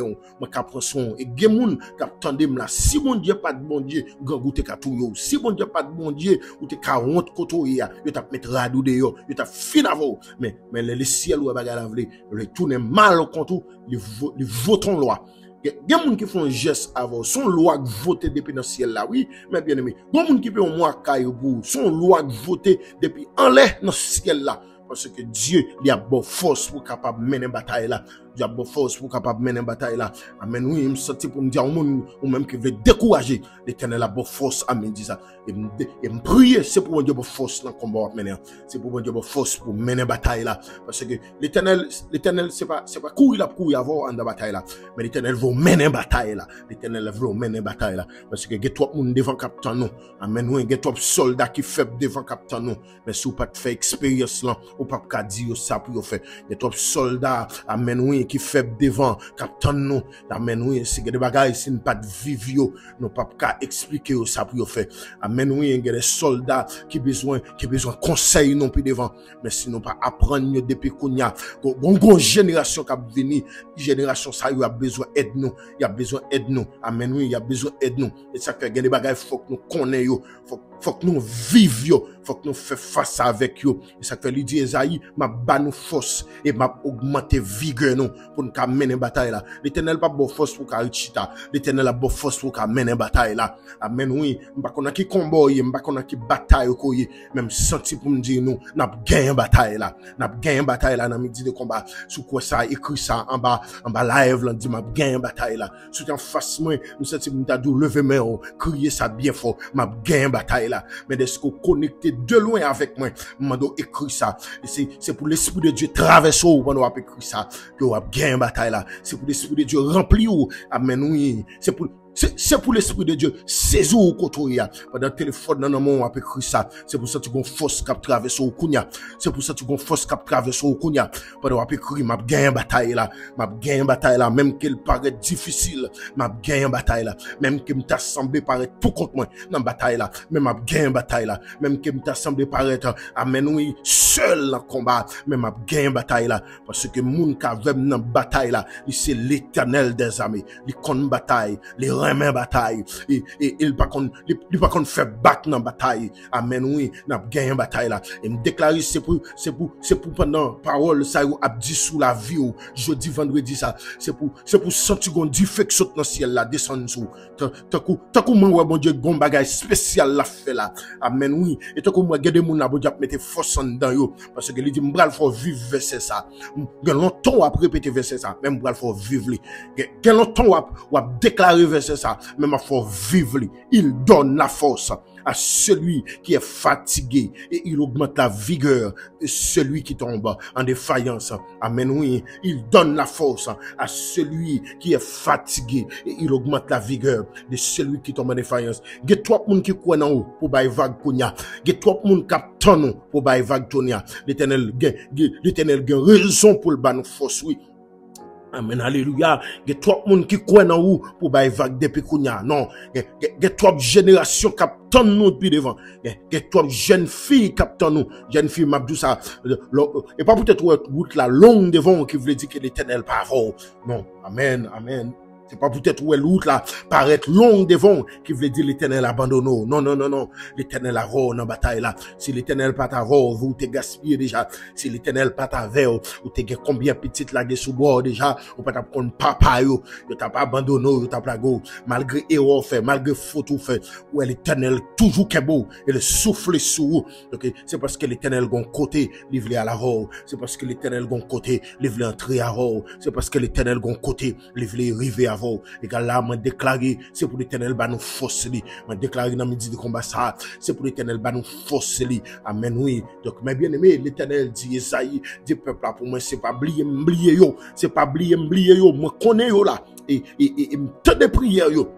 et gen moun ka tande m là si bon Dieu pas de bon Dieu gangoute ka tou yo si bon Dieu pas de bon Dieu ou te ka honte koto ya yo t'a mettre radou de yo t'a fin avant mais le ciel ou bagay la vle le tourner mal contre les votons loi gen moun qui font un geste avant son loi voter depuis dans ciel là oui mais bien aimé bon moun qui peut au moins caillou son loi voter depuis en l'air dans ciel là parce que Dieu il a bonne force pour capable mener bataille là. Dieu a bonne force pour capable mener bataille là. Amen. Oui, me senti pour me dire au monde ou même qui veut décourager l'Éternel a bonne force amen dit ça. Et me prier c'est pour Dieu bonne force dans le combat mener. C'est pour Dieu bonne force pour mener bataille là parce que l'Éternel c'est pas courir avant en bataille là. Mais l'Éternel veut mener bataille là. L'Éternel veut mener bataille là parce que get trop monde devant capitaine nous. Amen. Oui, get trop soldats qui faible devant capitaine nous. Mais si vous pas fait expérience là ou pas ka dire ça pour faire des trop soldats amen oui qui faible devant capitaine nous amen oui c'est des bagages si pas de vivio nous pas ka expliquer ça pour faire amen oui il y a des soldats qui besoin conseil non plus devant mais sinon pas apprendre depuis qu'on y a une génération qui va venir génération ça il a besoin aide nous il y a besoin aide nous amen oui il y a besoin aide nous et ça fait des bagages faut que nous connaissons faut que nous vivions, faut que nous fassions face avec eux. Et ça fait lui dit Esaïe, m'a ba nous force et m'a augmenté vigueur nous pour nous mener bataille là. L'Éternel pas bon force pour Karichita, l'Éternel a bon force pour mener bataille là. Amen oui, m'pa connait qui combat, m'pa connait qui bataille ko même senti pour me dire nous n'a gagné bataille là. N'a gagné bataille là dans midi de combat. Sous quoi ça écrit ça en bas live là dit m'a gagné bataille là. Sous en face moi, me senti me t'a dou lever main crier ça bien fort, m'a gagné bataille là. Mais est-ce qu'on connecté de loin avec moi, m'a écrit ça. C'est pour l'esprit de Dieu traverser ou pendant écrit ça que on a gagné bataille là. C'est pour l'esprit de Dieu rempli ou amen oui. C'est pour l'esprit de Dieu saisir au côté pendant le téléphone dans mon après écrit ça. C'est pour ça que tu gon force cap traverser au kunya. C'est pour ça que tu gon force cap traverser au kunya. Pendant après écrit m'a gagné bataille là, même qu'elle paraît difficile, m'a gagné bataille là, même que m'ta semblé paraître tout contre moi dans bataille là, même m'a gagné bataille là, même que m'ta semblé paraître amen oui seul dans combat, même m'a gagné bataille là parce que moun ka vem dans bataille là, c'est l'Éternel des armées, il connaît bataille, les remet bataille et il pas qu'on fait battre dans bataille amen oui n'a gagné bataille là et me déclarer c'est pour pendant parole ça a dit sous la vie ou jeudi vendredi ça c'est pour sentir qu'on dit fait que saute dans ciel là descendre sous tant que moi bon Dieu gon bagage spécial la fait là amen oui et tant que moi gade moun la bon Dieu mettre force dans yo parce que il dit m'bral faut vivre verset ça longtemps à répéter verset ça même m'bral faut vivre quel longtemps à déclarer verset ça, même à faut vivre, il donne la force à celui qui est fatigué et il augmente la vigueur de celui qui tombe en défaillance. Amen, oui, il donne la force à celui qui est fatigué et il augmente la vigueur de celui qui tombe en défaillance. Get trois moun qui croient en haut pour bailler vague konya. Get trois moun qui attendent pour bailler vague tonia. L'Éternel a raison pour le ban force, oui. Amen, alléluia. Il y a trois moun qui croient en vous pour bailler vague depuis kounya. Non, il y a trois générations qui attendent nous depuis devant. Il y a trois jeunes filles qui attendent nous. Jeunes filles, m'abdou ça. Et pas peut-être route la longue devant qui veut dire que l'Éternel pas avant. Non, amen, amen. C'est pas peut-être où l'autre là paraître longue devant qui veut dire l'Éternel abandonne. Non. L'Éternel a rôle dans bataille là. Si l'Éternel pas ta rôle, vous t'es gaspillé déjà. Si l'Éternel pas ta veille, ou t'es combien petites là sous bord déjà, ou pas ta prendre papa yo t'a pas abandonné, yo t'a pas go. Malgré erreur fait, malgré faute fait, où l'Éternel toujours qu'est beau et le souffle sous vous. Donc c'est parce que l'Éternel gon côté livré à la rôle. C'est parce que l'Éternel gon côté livré entrer à rôle. C'est parce que l'Éternel gon côté livré arriver à et quand là m'a déclaré c'est pour l'Éternel ba nous force li m'a déclaré dans midi de combat ça c'est pour l'Éternel ba nous force li amen oui donc mes bien-aimés l'Éternel dit Esaïe dit peuple là pour moi c'est pas oublier yo c'est pas oublier yo moi connais yo là et tant de prières yo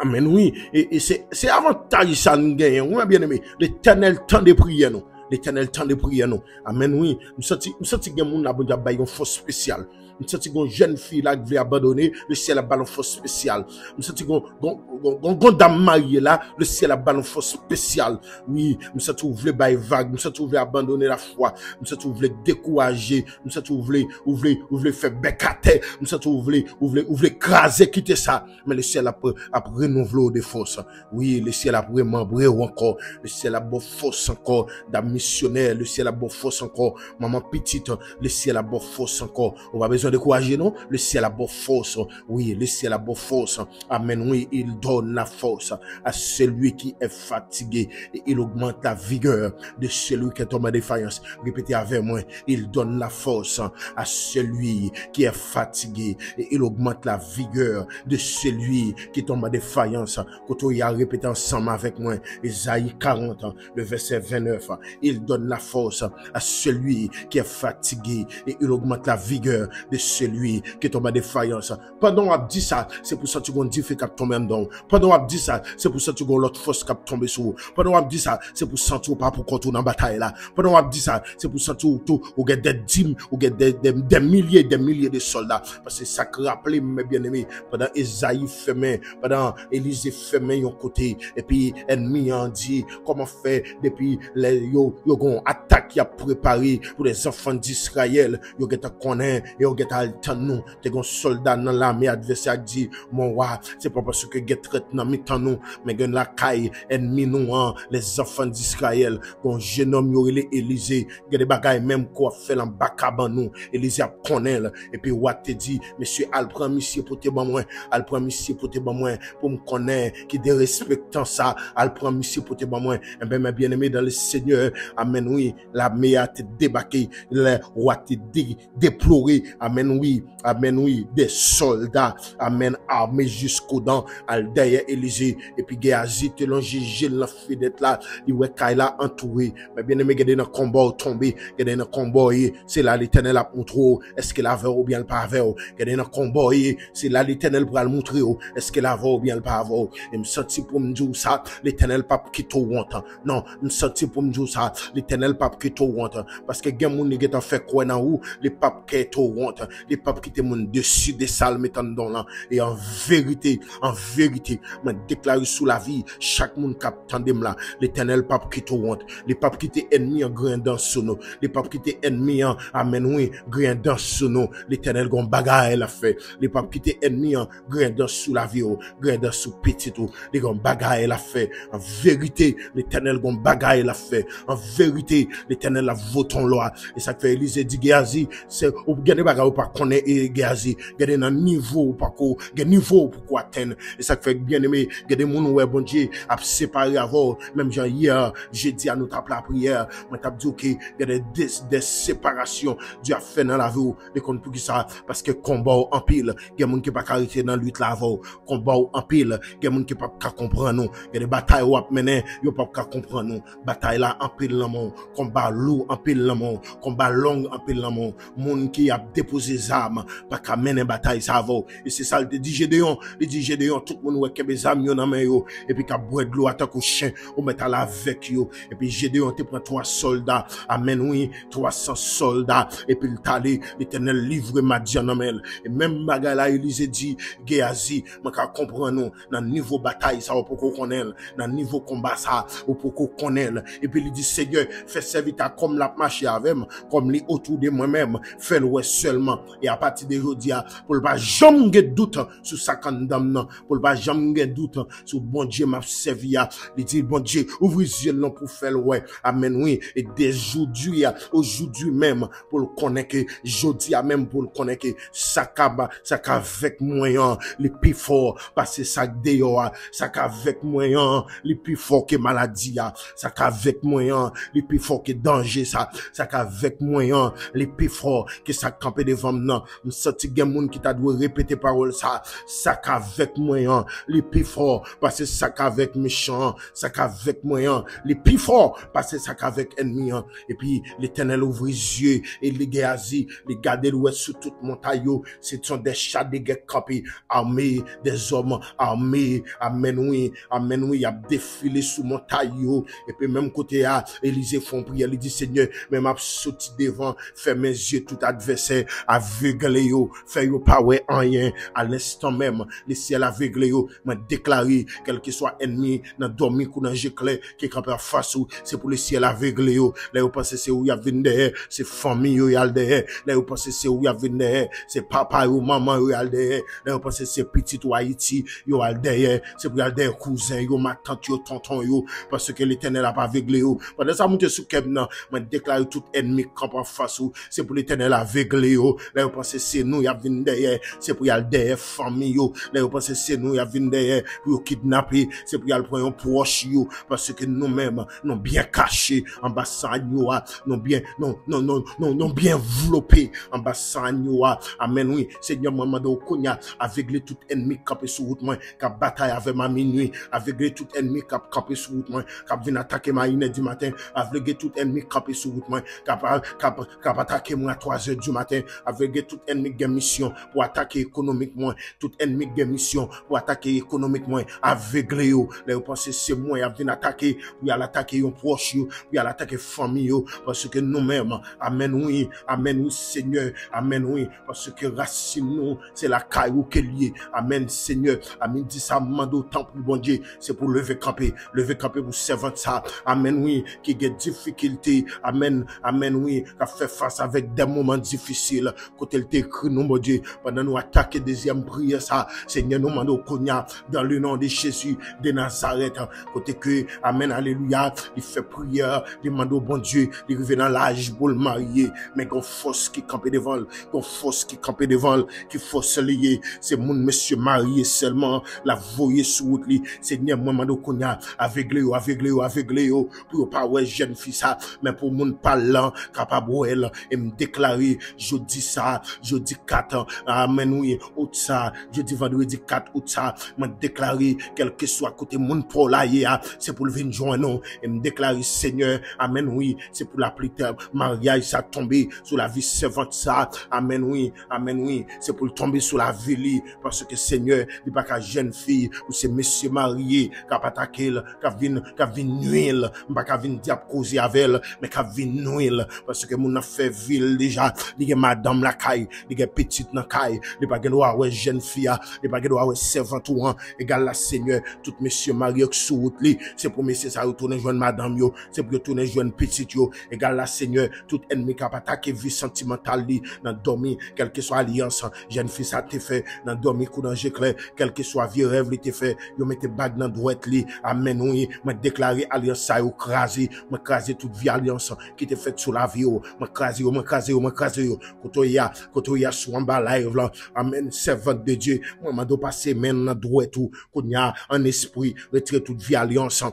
amen oui et c'est avantage ça nous gagne oui mes bien-aimés l'Éternel tant de prières nous l'Éternel tant de prières nous amen oui me senti gen moun la bon Dieu ba yon force spéciale. Je sens une jeune fille là qui veut abandonner, le ciel a ballon force spéciale. Je sens une dame mariée là, le ciel a ballon force spéciale. Oui, je sens que vous voulez bailler vague, je sens que vous voulez abandonner la foi, je sens que vous voulez décourager, je sens que vous voulez faire bec à terre, je sens que vous voulez craser, quitter ça. Mais le ciel a renouvelé des forces. Oui, le ciel a remembré encore, le ciel a beau force encore, d'un missionnaire, le ciel a beau force encore, maman petite, le ciel a beau force encore. On va besoin de courage, non? Le ciel a beau force. Oui, le ciel a beau force. Amen. Oui, il donne la force à celui qui est fatigué et il augmente la vigueur de celui qui est tombé en défaillance. Répétez avec moi. Il donne la force à celui qui est fatigué et il augmente la vigueur de celui qui tombe en défaillance. Quand on y a répété ensemble avec moi, Esaïe 40, le verset 29. Il donne la force à celui qui est fatigué et il augmente la vigueur de celui qui tombe en défaillance. Pendant on dit ça, c'est pour ça que tu gon fait cap tomber dedans. Pendant on dit ça, c'est pour ça que tu gon l'autre force cap tomber sur. Pendant on dit ça, c'est pour sentir pas pour contre dans bataille là. Pendant on dit ça, c'est pour sentir tout ou get des dîmes ou get des milliers de soldats parce que ça rappelle mes bien-aimés pendant Esaïe fait main, pendant Élisée fait main un côté et puis ennemi en dit comment faire depuis les yo gon attaque attaque qui a préparé pour les enfants d'Israël. Yo geta connaît et yo geta altan nous. T'es un soldat dans l'armée adversaire dit, mon roi, c'est pas parce que get traite dans mi-temps nous, mais gen la caille, ennemi nous, les enfants d'Israël. Gon jeune homme yo relé Élisée, gen des bagailles même quoi fait en bakaban nous. Élisée a connaît, et puis roi te dit, monsieur, al prend monsieur pour te ban moi, al prend monsieur pour te ban moi, pour me connaître, qui de respectant ça, al prend monsieur pour te ban moi. Et ben, mes bien-aimés dans le Seigneur, amen, oui, la meilleure te débarqué, le roi te déploré, amen, oui, des soldats, amen, armés jusqu'aux dents, al derrière Élisée, et puis Géasi te l'on jugé la fenêtre là, il ouais Kaila entouré, mais bien-aimés, gardez dans combat tombé, gardez dans combat, c'est là l'Éternel a montré, est-ce qu'il avait ou bien le pas avait, gardez dans combat, c'est là l'Éternel pour le montrer, est-ce qu'il avait ou bien le pas avait, et me senti pour me dire ça, l'Éternel pas qui tout honte, non, me senti pour me dire ça, l'Éternel pas qui tout honte, parce que gen moun qui t'a fait quoi dans où, les papes qui tout honte, les papes qui te moun dessus des salles mettant dans là, et en vérité, me déclare sous la vie, chaque monde qui tandem là, l'Éternel pape qui tout honte, les papes qui t'es ennemi en grain dans sous nous, les papes qui t'es ennemi en, amen oui, grain dans sous nous, l'Éternel gon bagaille la fait, les papes qui t'es ennemi en grain dans sous la vie, grain dans sous petit tout, les gon bagaille la fait, en vérité, l'Éternel gon bagaille la fait, en vérité, l'Éternel a voté en loi, et ça fait Élisée dit Géasi, c'est, ou gade bagaille ou pas connaître Géasi, gade dans niveau ou pas ko, gade niveau pour quoi atteindre, et ça fait bien aimé, gade moun ouais bon Dieu, a séparé avant, même genre hier, j'ai dit à nous taper la prière, moi t'as dit que gade des séparations, Dieu a fait dans la vie, les comptes pour qui ça, parce que combat en pile, gade moun qui pas carité dans lutte là avant, combat en pile, gade moun qui pas comprendre nous, gade bataille ou ap mener, yo pas comprendre nous, bataille là en pile là mon, combat lourd en pile là mon, combat long en pile là mon, moun qui a déposé armes, pas qu'à mener bataille ça avant, et c'est ça le dit Gédéon, tout le monde ouais que mes amis dans main yo, et puis qu'a boire de l'eau attaque au chien, ou mettre à la avec yo, et puis Gédéon te prend 3 soldats, amen oui, 300 soldats, et puis il t'allé, l'Éternel livre Madian dans main, et même bagay là Élisée dit, Géasi, moi qu'à comprendre nous, dans niveau bataille ça ou pour qu'on connaisse, dans niveau combat ça ou pour qu'on connaisse, et puis il dit Seigneur, fais serviteur comme la marcher avec moi, comme les autour de moi-même, fais-le seulement, et à partir de aujourd'hui, pour pas jamais de doute sur sa condamnation, pour pas jamais de doute sur bon Dieu m'a servi, il dit bon Dieu, ouvre les yeux pour faire le ouais, amen oui, et dès aujourd'hui même, pour le connaître que, jeudi même pour le connaître que, ça avec moyen, les plus forts, parce que ça dehors, ça avec moyen, les plus forts que maladie, ça avec moyen, les plus forts que danger, ça avec moyen, les plus forts que ça camper devant maintenant, me senti gen moun qui t'a dû répéter parole ça avec moyen, les plus forts, parce que ça avec méchant, ça avec moyen, les plus forts, parce que ça avec ennemi, et puis l'Éternel ouvre les yeux, et les Géasi, les garder l'ouest sous toute montagne, ce sont des chats de guerre campés, armés, des hommes armés, amen oui, y a défilé sous montagne, et puis même côté à Élisée font prière, il dit Seigneur, même a sauté devant, fait mes yeux tout adversaire, aveugle yo, fait yo pas ouais rien, à l'instant même, le ciel aveugle yo, m'a déclaré, quel que soit ennemi, dans dormi ou dans clair, qui campe en face ou, c'est pour le ciel aveugle yo, là yo pense c'est où y a vinn derrière, c'est famille yo y a derrière, là yo pense c'est où y a vinn derrière, c'est papa ou maman yo y a derrière, là yo pense c'est petit ou Haïti, yo y a derrière, c'est pour y a derrière cousin yo, ma tante yo, tonton yo, parce que l'Éternel a pas aveugle yo, pendant ça monte sous Kebna, m'a déclaré tout ennemi campe en face ou, c'est pour l'Éternel aveugle yo, là yo pense c'est nous y a vinn derrière, c'est pour y a derrière famille yo, là yo pense c'est nous y a vinn derrière, pour kidnapper, c'est pour y a le prendre proche yo, parce que nous-mêmes, nous bien cachés, en bas yo, nous bien, non bien enveloppés, en bas yo, amen oui, Seigneur, maman de Okonya, aveugle tout ennemi campé sur route moi, qui bataille avec ma minuit, aveugle tout ennemi campé sur route moi, qui vient attaquer ma 1h du matin, aveugle tout ennemi campé sur route moi, qui attaquer moi à 3h du matin, aveugle tout ennemi de mission pour attaquer économiquement, tout ennemi de mission pour attaquer économiquement, aveugle yo, là vous pensez c'est moi qui vient attaquer, pour attaquer un proche yo, pour attaquer famille yo, parce que nous-mêmes, amen oui, Seigneur, amen oui, parce que racine nous, c'est la caillou qui est liée, amen Seigneur, amen dit ça, mando temps pour bon Dieu, c'est pour lever camper pour servant ça, amen oui, qui a difficulté qu'il t'est, amen, amen, oui, qu'a fait face avec des moments difficiles, côté il t'écrit, nous, mon Dieu, pendant nous attaquer deuxième prière, ça, Seigneur, nous demandons dans le nom de Jésus de Nazareth, côté que, amen, alléluia, il fait prière, il demande au bon Dieu, il revient dans l'âge pour le marier, mais qu'on force qui campe devant, qu'on force qui campe devant, qui force lié, c'est mon monsieur marié seulement, la voyer sous route, Seigneur, moi, demande qu'on a aveuglé, pour pas ouais, jeune fille ça, mais pour mon parlant, capable, et me déclarer, je dis ça, je dis 4, amen, oui, août ça, je dis vendredi 4 août ça, me déclarer, quel que soit côté mon pour là, c'est pour le venir joindre, et me déclarer, Seigneur, amen, oui, c'est pour l'appliquer, mariage, ça tomber sur la vie servante, ça, amen, oui, c'est pour tomber sur la vie, parce que Seigneur, il n'y a pas qu'à jeune fille, ou c'est monsieur marié, qui a pas attaqué, qui a nuire, pas qu'à venir diable causer avec elle, mais qui a nuire, parce que mon a fait ville déjà, il y a madame la caille, il y a petite la caille, il n'y a pas qu'à ouais jeune fille, il n'y a pas qu'à ouais servante ou égal la Seigneur, tout monsieur marié qui sous route, c'est pour monsieur ça retourner joindre madame yo, c'est pour retourner joindre petite yo, égal la Seigneur, tout ennemi qui a attaqué vie sentimentale dans dormir, quelle que soit alliance, jeune fille ça te fait, dans dormir coup danger clair, quel que soit vieux rêve li te fait, yo mette bague dans droite li, amen oui, m'a déclaré alliance ça yo crasé, m'a crasé toute vie alliance qui te fait sous la vie yo, m'a crasé yo, quand ya sous en bas live là, amen, servant de Dieu, moi m'a do passer men dans droite ou qu'on y a un esprit retire toute vie alliance.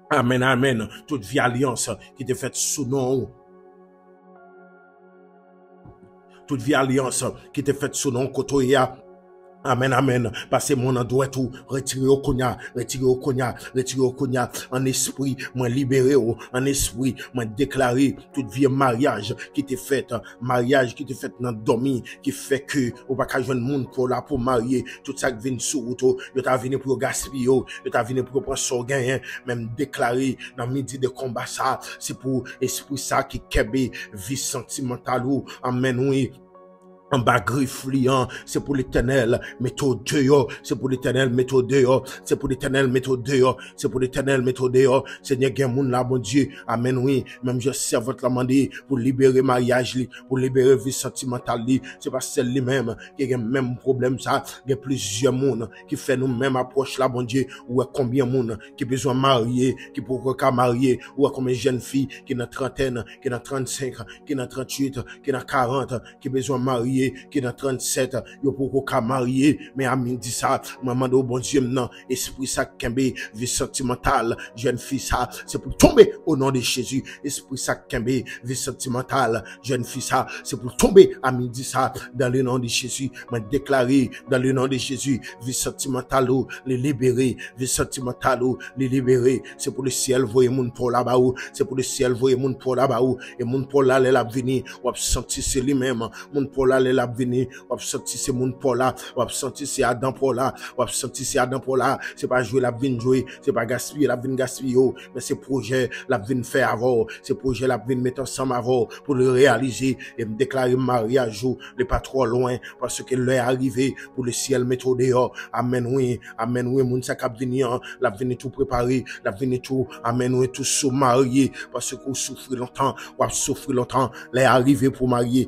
Amen, toute vie alliance qui te fait sous nom, toute vie alliance qui te fait sous nom côté ya. Amen. Passez mon endroit tout, retirez au cognac, en esprit, moi libéré, en esprit, moi déclaré, toute vie mariage qui t'est fait dans dormi, qui fait que, ou pas qu'à joindre monde pour là, pour marier, tout ça qui vient sous route, yo t'a venu pour gaspiller, yo t'a venu pour prendre son gain, même déclaré, dans midi de combat ça, c'est pour esprit ça qui kebe, vie sentimentale, amen, oui. En bas griffliant, c'est pour l'Éternel, méthode dehors, c'est pour l'Éternel, méthode dehors, c'est pour l'Éternel, méthode dehors, c'est pour l'Éternel, méthode dehors, Seigneur, gain moun là, bon Dieu, amen, oui, même je sers votre l'amendé, pour libérer mariage, pour libérer vie sentimentale, c'est pas celle lui-même, qui a même problème, ça, il y a plusieurs moun, qui fait nous même approche là, bon Dieu, ou combien moun, qui besoin marier, qui pourquoi qu'à marier, ou combien de jeunes filles, qui dans trentaine, qui dans 35, qui dans 38, qui dans 40, qui besoin marier, qui dans 37, yo pour qu'à marier, mais amin dit ça, maman do bon Dieu non, esprit ça kembe, vie sentimentale, jeune fille ça, c'est pour tomber au nom de Jésus, esprit ça kembe, vie sentimentale, jeune fille ça, c'est pour tomber, amin dit ça, dans le nom de Jésus, m'a déclaré, dans le nom de Jésus, vie sentimentale, les libérer, vie sentimentale, les libérer, c'est pour le ciel, voyez moun pour là-bas, c'est pour le ciel, voyez moun pour là-bas, et moun pour là, la venir, ou absenti c'est lui-même, moun pour là, la venir, ou absenti c'est moun pour là, ou absenti c'est Adam pour là, ou absenti c'est Adam pour là, c'est pas jouer la vine jouer, c'est pas gaspiller la vine gaspiller, mais c'est projet la vine faire avant, c'est projet la vine mettre ensemble avant, pour le réaliser, et me déclarer mariage, n'est pas trop loin, parce que l'heure est arrivée, pour le ciel mettre au dehors, amen oui, moun sa kap venir, la vine tout préparé, la vine tout, amen oui, tout sous marié, parce que vous souffrez longtemps, les arrivé pour marier,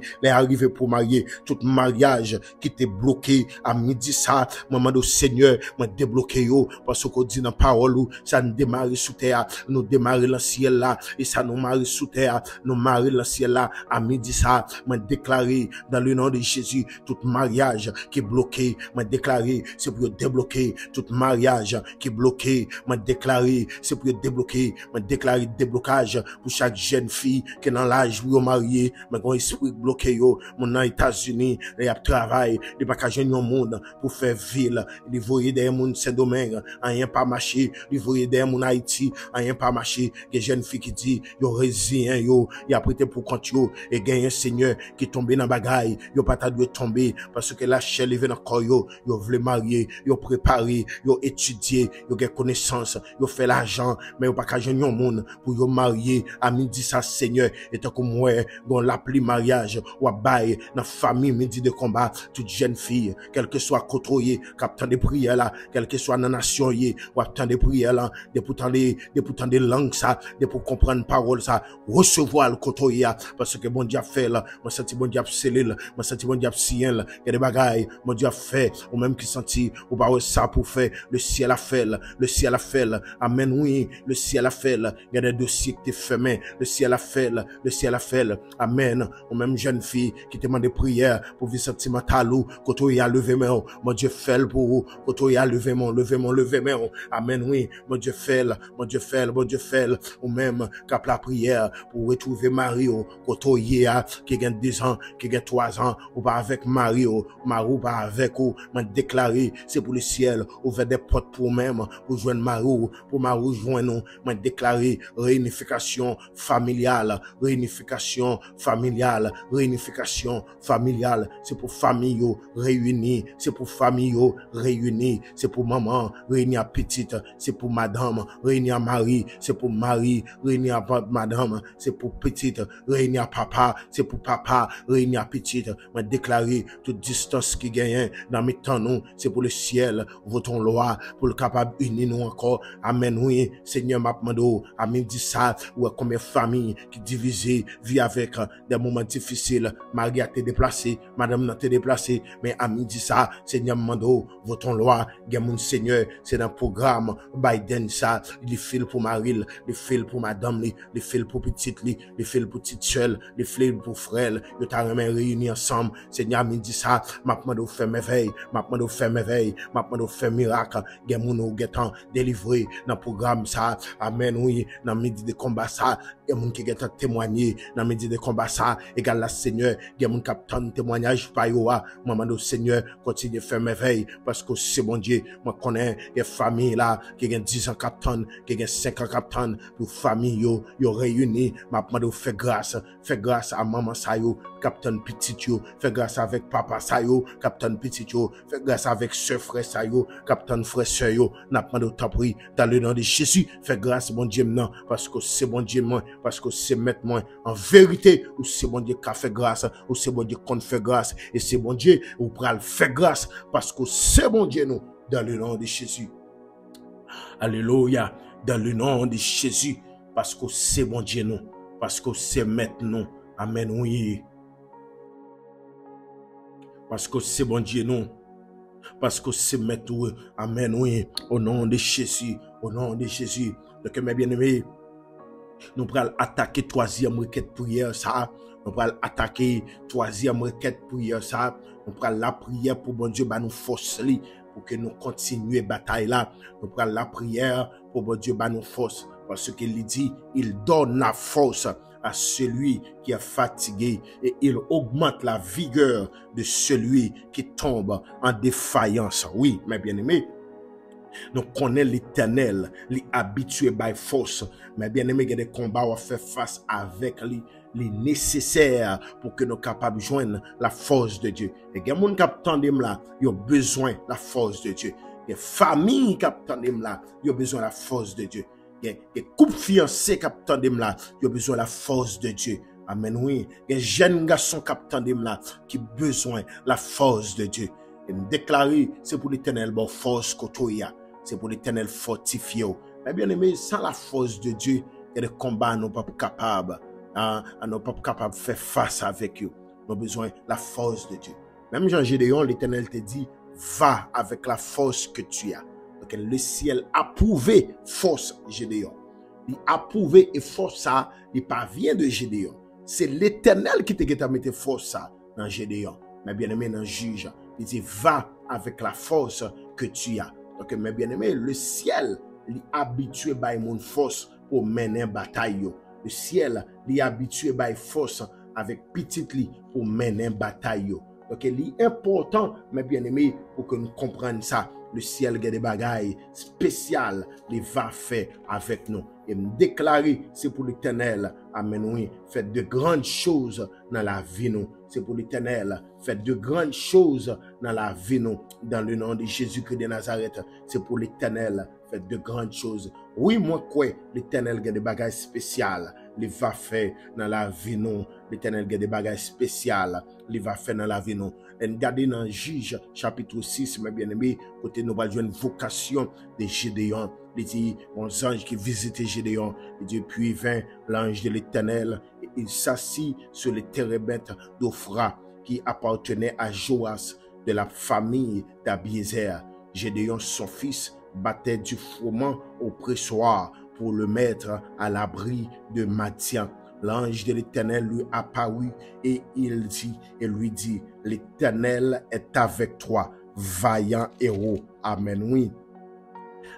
tout mariage qui était bloqué à midi ça, maman do Seigneur, m'a débloqué yo, parce qu'on dit dans parole, ça nous démarre sous terre, nous démarrer dans ciel là, et ça nous marie sous terre, nous marie dans ciel là, à midi ça, m'a déclaré dans le nom de Jésus, tout mariage qui est bloqué, m'a déclaré, c'est pour débloquer, tout mariage qui est bloqué, m'a déclaré, c'est pour débloquer, m'a déclaré déblocage pour chaque jeune fille qui est dans l'âge où marié, mais quand esprit bloqué yo, mon dans États-Unis, il y a travail, il n'y a pas jeune monde pour faire ville, il voyait des monde Saint-Domingue, rien pas marché, il voyait des monde Haïti, rien pas marché, des jeunes filles qui dit, yo résilient yo, y a prêté pour compte yo, et gagne un Seigneur qui tombe dans bagaille, yo pas ta doit tomber, parce que la chair levé dans corps yo voulait marier, yo préparer, yo étudier, yo gagne connaissance, yo fait l'argent, mais yo pas jeune monde pour yo marier, à midi ça Seigneur, et tant que moi, gon l'appli mariage, ou bail, dans famille, midi de combat, toute jeune fille, quel que soit côté, captant des prières là, quel que soit la nation, ou attend des prières là, de pourtant des langues ça, de pour comprendre parole ça, recevoir le côté, parce que bon Dieu a fait là, moi senti bon Dieu a scellé là, moi senti bon Dieu a signé là, il y a des bagailles, mon Dieu a fait, ou même qui senti, ou pas ça pour faire, le ciel a fait là, le ciel a fait là, amen oui, le ciel a fait là, il y a des dossiers qui t'es fermés, le ciel a fait là, le ciel a fait là, amen, ou même jeune fille qui te demande des prières pour vie sentimentale ou, quand il a levé main, mon Dieu fait pour vous, quand il a levé main, amen oui, mon Dieu fait là, mon Dieu fait là, mon Dieu fait là, ou même cap la prière pour retrouver Mario, quand il a qui gagne 10 ans, qui gagne 3 ans, ou pas avec Mario, Mario pas avec ou, m'a déclaré, c'est pour le ciel, ouvert des portes pour même, pour joindre Mario, pour Mario joindre nous, m'a déclaré réunification familiale, réunification familiale, réunification familiale, c'est pour famille réunie, c'est pour famille réunie, c'est pour maman réunie à petite, c'est pour madame réunie à mari, c'est pour mari réunie à madame, c'est pour petite réunie à papa, c'est pour papa réunie à petite, m'a déclaré toute distance qui gagne dans mes temps nous, c'est pour le ciel, votons loi pour le capable unir nous encore, amen oui, Seigneur m'a demandé, amen dit ça, ou combien de familles qui divisées, vit avec des moments difficiles, Marie a été déplacée, madame n'a été déplacée, mais amen dit ça, Seigneur m'a demandé, votons loi, mon Seigneur, c'est dans le programme, Biden ça, il file pour Marie, il file pour madame, il file pour petite, il file pour petite seule, il file pour frère, il t'a remis réunis ensemble, Seigneur m'a dit ça, m'a demandé de faire merveille, m'a demandé de faire merveille, m'a demandé de faire miracle, mon getan délivré dans le programme ça, amen oui, dans midi de combat ça, mon qui getan témoigner, dans midi de combat ça, égal la Seigneur, mon capitaine témoignage par yoa, maman de Seigneur, continue de faire merveille, parce que c'est bon Dieu, moi connais des familles là, qui ont 10 ans capitaine, qui ont 5 ans capitaine, pour famille yo réunis, m'a demandé de faire grâce à maman ça yo, capitaine petit yo, fait grâce avec papa ça yo, capitaine petit yo, fait grâce avec soeur frère ça yo, capitaine frère soeur yo, n'a pas de temps pris dans le nom de Jésus, fait grâce bon Dieu non, parce que c'est bon Dieu moi, parce que c'est maître moi, en vérité, ou c'est bon Dieu qui a fait grâce, ou c'est bon Dieu qu'on fait grâce, et c'est bon Dieu, ou pral fait grâce, parce que c'est bon Dieu nous, dans le nom de Jésus. Alléluia, dans le nom de Jésus, parce que c'est bon Dieu nous, parce que c'est maître nous, amen oui. Parce que c'est bon Dieu nous, parce que c'est maître nous, amen oui, au nom de Jésus, au nom de Jésus. Donc mes bien-aimés, nous allons attaquer troisième requête prière ça, nous allons attaquer troisième requête prière ça, nous allons la prière pour bon Dieu bah nous force li, pour que nous continuions bataille là, nous allons la prière pour bon Dieu bah nous force, parce qu'il dit, il donne la force à celui qui est fatigué et il augmente la vigueur de celui qui tombe en défaillance. Oui, mes bien-aimés, nous connaissons l'Éternel, les habitués by force. Mais bien aimé, il y a des combats à faire face avec les nécessaires pour que nous soyons capables de joindre la force de Dieu. Et il y a des gens qui attendent là, ils ont besoin de la force de Dieu. Il y a des familles qui attendent là, ils ont besoin de la force de Dieu. Il y a des couples fiancés qui attendent là, ils ont besoin de la force de Dieu. Amen, oui. Il y a des jeunes garçons qui attendent là, qui ont besoin de la force de Dieu. Et nous déclarer, c'est pour l'Éternel, bon, force kotoya. C'est pour l'Éternel fortifié. Mais bien aimé, sans la force de Dieu, il y a des combats, nous ne sommes pas capables, nous ne sommes pas capables de faire face avec eux. Nous avons besoin de la force de Dieu. Même Jean Gédéon, l'Éternel te dit, va avec la force que tu as. Donc le ciel a approuvé force Gédéon. Il a approuvé et force ça, il parvient de Gédéon. C'est l'Éternel qui te mis force ça dans Gédéon. Mais bien aimé, dans Juge, il dit, va avec la force que tu as. Donc, mes bien-aimés, le ciel, il est habitué par mon force pour mener une bataille. Le ciel, il est habitué par force avec petite li pour mener une bataille. Donc, il est important, mes bien-aimés, pour que nous comprenions ça. Le ciel a des bagailles spéciales, il va faire avec nous. Et me déclarer, c'est pour l'Éternel. Amen, oui. Faites de grandes choses dans la vie, nous. C'est pour l'Éternel. Faites de grandes choses dans la vie, nous. Dans le nom de Jésus-Christ de Nazareth. C'est pour l'Éternel. Faites de grandes choses. Oui, moi, quoi, l'Éternel a des bagages spéciales. il va faire dans la vie nous. L'Éternel a des bagages spéciales, il va faire dans la vie nous. Et regardez dans Juge chapitre 6, mes bien-aimés, côté nous allons une vocation de Gédéon. Il dit, mon ange qui visitait Gédéon, il dit, puis vint l'ange de l'Éternel, et il s'assit sur les térébintes d'Ophra qui appartenait à Joas de la famille d'Abiézer. Gédéon, son fils, battait du froment au pressoir pour le mettre à l'abri de Madian. L'ange de l'Éternel lui apparut et il dit et lui dit, l'Éternel est avec toi, vaillant héros. Amen. Oui.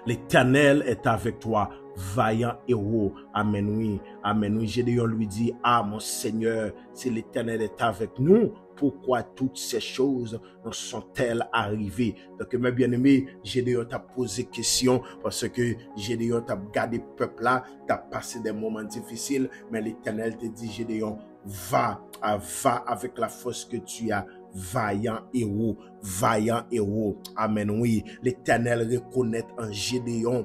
L'Éternel est avec toi, vaillant héros. Amen. Oui. Amen. Oui. Gédéon lui dit, ah mon Seigneur, si l'Éternel est avec nous, pourquoi toutes ces choses sont-elles arrivées? Donc, mes bien-aimés, Gédéon t'a posé question parce que Gédéon t'a gardé le peuple là, t'a passé des moments difficiles, mais l'Éternel te dit, Gédéon, va avec la force que tu as. Vaillant héros, vaillant héros. Amen. Oui, l'Éternel reconnaît en Gédéon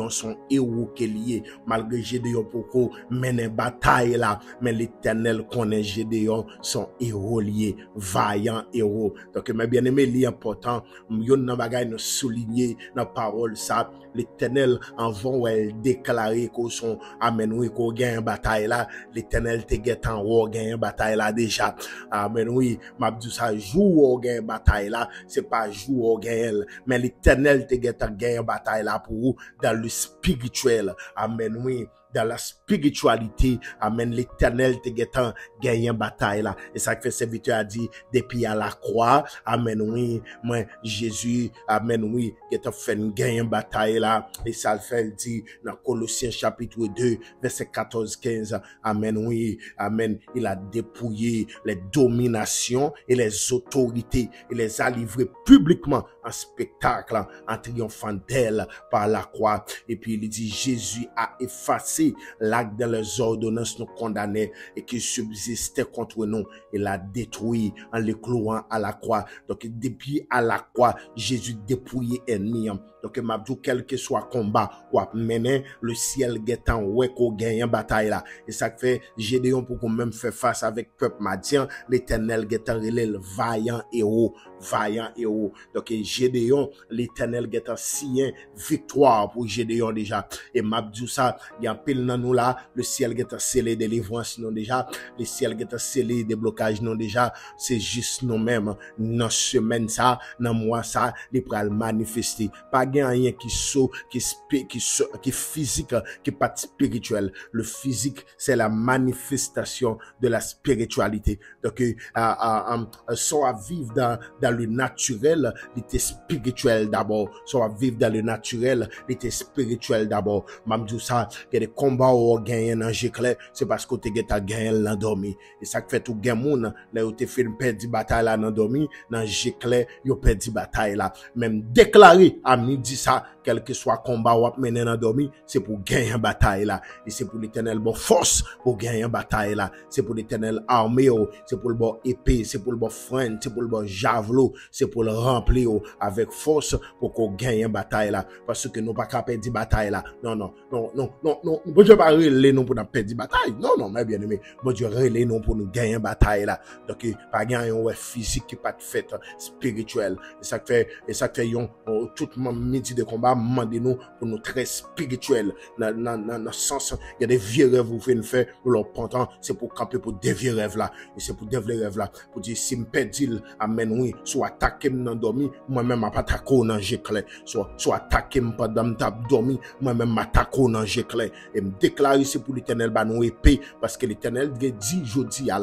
son héros qui est lié. Malgré Gédéon pourquoi mener bataille là, mais l'Éternel connaît Gédéon son héros lié, vaillant héros. Donc mes bien-aimés, l'important, yon nan bagay nous souligner dans parole ça, l'Éternel avant elle déclarer qu'on son amen oui qu'on gagne bataille là, l'Éternel te get en haut gagne bataille là déjà. Amen oui, m'a dit ça jour au gagne bataille là, c'est pas jour au gagne, mais l'Éternel te get en gagne bataille là pour vous dans le spirituel. Amen oui. Dans la spiritualité, amen, l'Éternel te guettant gagné bataille là. Et ça fait serviteur a dit, depuis à la croix, amen, oui, moi, Jésus, amen, oui, guettant fait gagné bataille là. Et ça le fait dit dans Colossiens chapitre 2, verset 14-15, amen, oui, amen, il a dépouillé les dominations et les autorités, il les a livrées publiquement en spectacle, en triomphant d'elle par la croix. Et puis il dit, Jésus a effacé l'acte de les ordonnances nous condamnait et qui subsistait contre nous. Il l'a détruit en le clouant à la croix. Donc, depuis à la croix, Jésus dépouillé ennemi. Donc, m'abdou, quel que soit combat ou à mener, le ciel guettant ouais qu'on gagne bataille là. Et ça fait Gédéon pour qu'on même fait face avec peuple Madian, l'Éternel guettant relève vaillant héros, vaillant héros. Donc, Gédéon, l'Éternel guettant sien victoire pour Gédéon déjà. Et m'abdou ça, il y a pile dans nous là, le ciel guettant scellé délivrance non déjà, le ciel guettant scellé déblocage non déjà, c'est juste nous-mêmes, dans semaine ça, dans mois ça, les pral manifester. Pas rien qui saut, qui physique, qui pas spirituel. Le physique, c'est la manifestation de la spiritualité. Donc, soit vivre dans le naturel, il était spirituel d'abord. Soit vivre dans le naturel, il était spirituel d'abord. Même dit ça, que des combats au gagné dans Jéclé, c'est parce que tu as gagné l'endormi. Et ça fait tout gain moun, là où tu fait une perdre bataille là l'endormi, dans Jéclé, yo perdu bataille là. Même déclaré à midi ça, quel que soit combat ou mener dans dormi, c'est pour gagner une bataille là. Et c'est pour l'Éternel bon force pour gagner une bataille là. C'est pour l'Éternel armée, c'est pour le bon épée, c'est pour le bon frein, c'est pour le bon javelot, c'est pour le remplir avec force pour qu'on gagne une bataille là. Parce que nous pas qu'à perdre bataille là. Non. Bon Dieu pas relé nous pour nous perdre bataille. Non, mes bien-aimés. Bon Dieu relé nous pour nous gagner une bataille là. Donc, pas gagner un physique qui pas de fait spirituel. Et ça fait tout le monde midi de combat, demandez nous pour nous très spirituel. Dans le sens, il y a des vieux rêves vous faites faire pour leur pantan, c'est pour camper pour des vieux rêves là. Et c'est pour des vieux rêves là. Pour dire, si me perdil, amen, oui, soit attaquer dans dormi, moi-même, ma attaquer dans Jéclé. Soit attaquer pendant m'tap dormi, moi-même, m'attaquer dans Jéclé. Et me déclarer, c'est pour l'Éternel, bah, nous épée, parce que l'Éternel dit, jeudi, à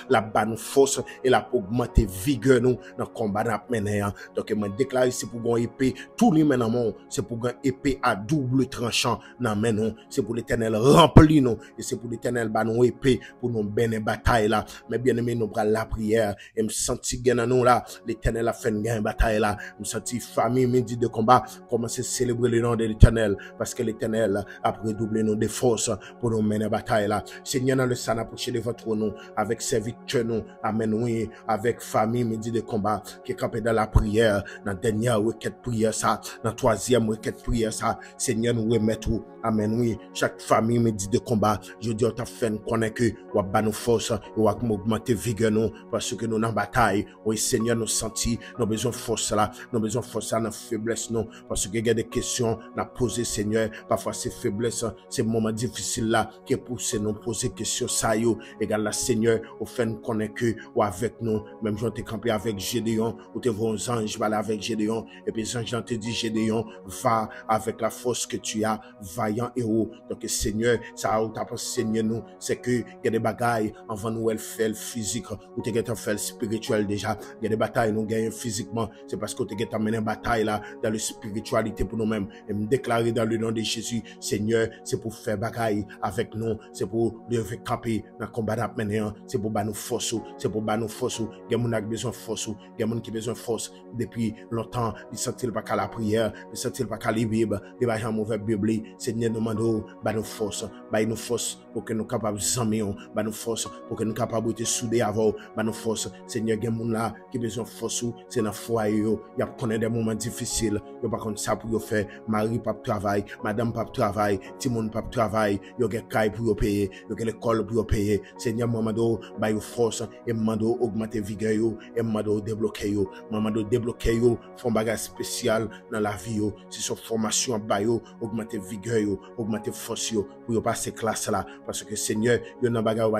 la bah, nous force, et la pour augmenter vigueur, nous, dans le combat, n'a mené, donc, me déclarer, c'est pour qu'on épée, tout les maintenant, c'est pour qu'on épée à double tranchant, dans menon, c'est pour l'Éternel rempli, nous, et c'est pour l'Éternel, bah, nous épée, pour nous bénir bataille, là, mais bien aimé, nous prenons la prière, et me sentir, nous, là, l'Éternel a fait une bataille là. Nous senti famille, midi de combat, commencer à célébrer le nom de l'Éternel, parce que l'Éternel a redoublé nos des forces pour nous mener bataille là. Seigneur, dans le sang, approché de votre nom, avec serviteurs nous, amen, oui, avec famille, midi de combat, qui est campé dans la prière, dans la dernière requête prière ça, dans la troisième requête prière ça. Seigneur, nous remettons, amen, oui, chaque famille, midi de combat, je dis, on t'a fait connaître que, on va nos forces, on va augmenter vigueur nous, parce que nous, dans la bataille, oui, Seigneur, nous sentis, nous besoin de force là, nous besoin de force là, dans faiblesse nous, parce que il y a des questions, à poser, Seigneur, parfois c'est faiblesse, c'est moment difficile là, qui pousse nous poser questions, ça yo, égal la Seigneur, au fait nous connaître que, ou avec nous, même j'en t'ai campé avec Gédéon, ou t'es vos anges, va là avec Gédéon, et puis les anges te dit, Gédéon, va avec la force que tu as, vaillant héros. Donc, Seigneur, ça ou t'as pas Seigneur nous, c'est que, il y a des bagailles, avant nous, elle fait le physique, ou t'es qu'à faire le spirituel déjà, il y a des batailles, nous gagnons physiquement, c'est parce que t'es qu'à mener une bataille là, dans la spiritualité pour nous-mêmes, et me déclarer dans le nom de Jésus, Seigneur, c'est pour faire bagaille avec nous, c'est pour lever camper dans le combat d'amener, c'est pour nous force, c'est pour nous force, il y a mon qui besoin de force, il y a mon qui besoin de force, depuis longtemps, il sentit pas qu'à la prière, il sentit pas qu'à la Bible, il va y avoir un mauvais Bible, Seigneur, nous demandons, nous force, pour que nous capables d'examiner, nous force, pour que nous capables de souder avant, nous force, Seigneur, il y a mon là qui besoin de force, c'est dans le foyer, il y a connaître des moments difficiles, il y a pas contre ça pour faire, Marie pas travail, madame pas travail, Timon pas travail, il y a caille pour payer, il y a l'école pour payer, Seigneur, maman force, et maman augmenter vigueur, et maman débloquer, maman débloquer, font bagage spécial dans la vie, c'est son formation à augmenter vigueur, augmenter force, pour passer classe là, parce que Seigneur, il y a un bagage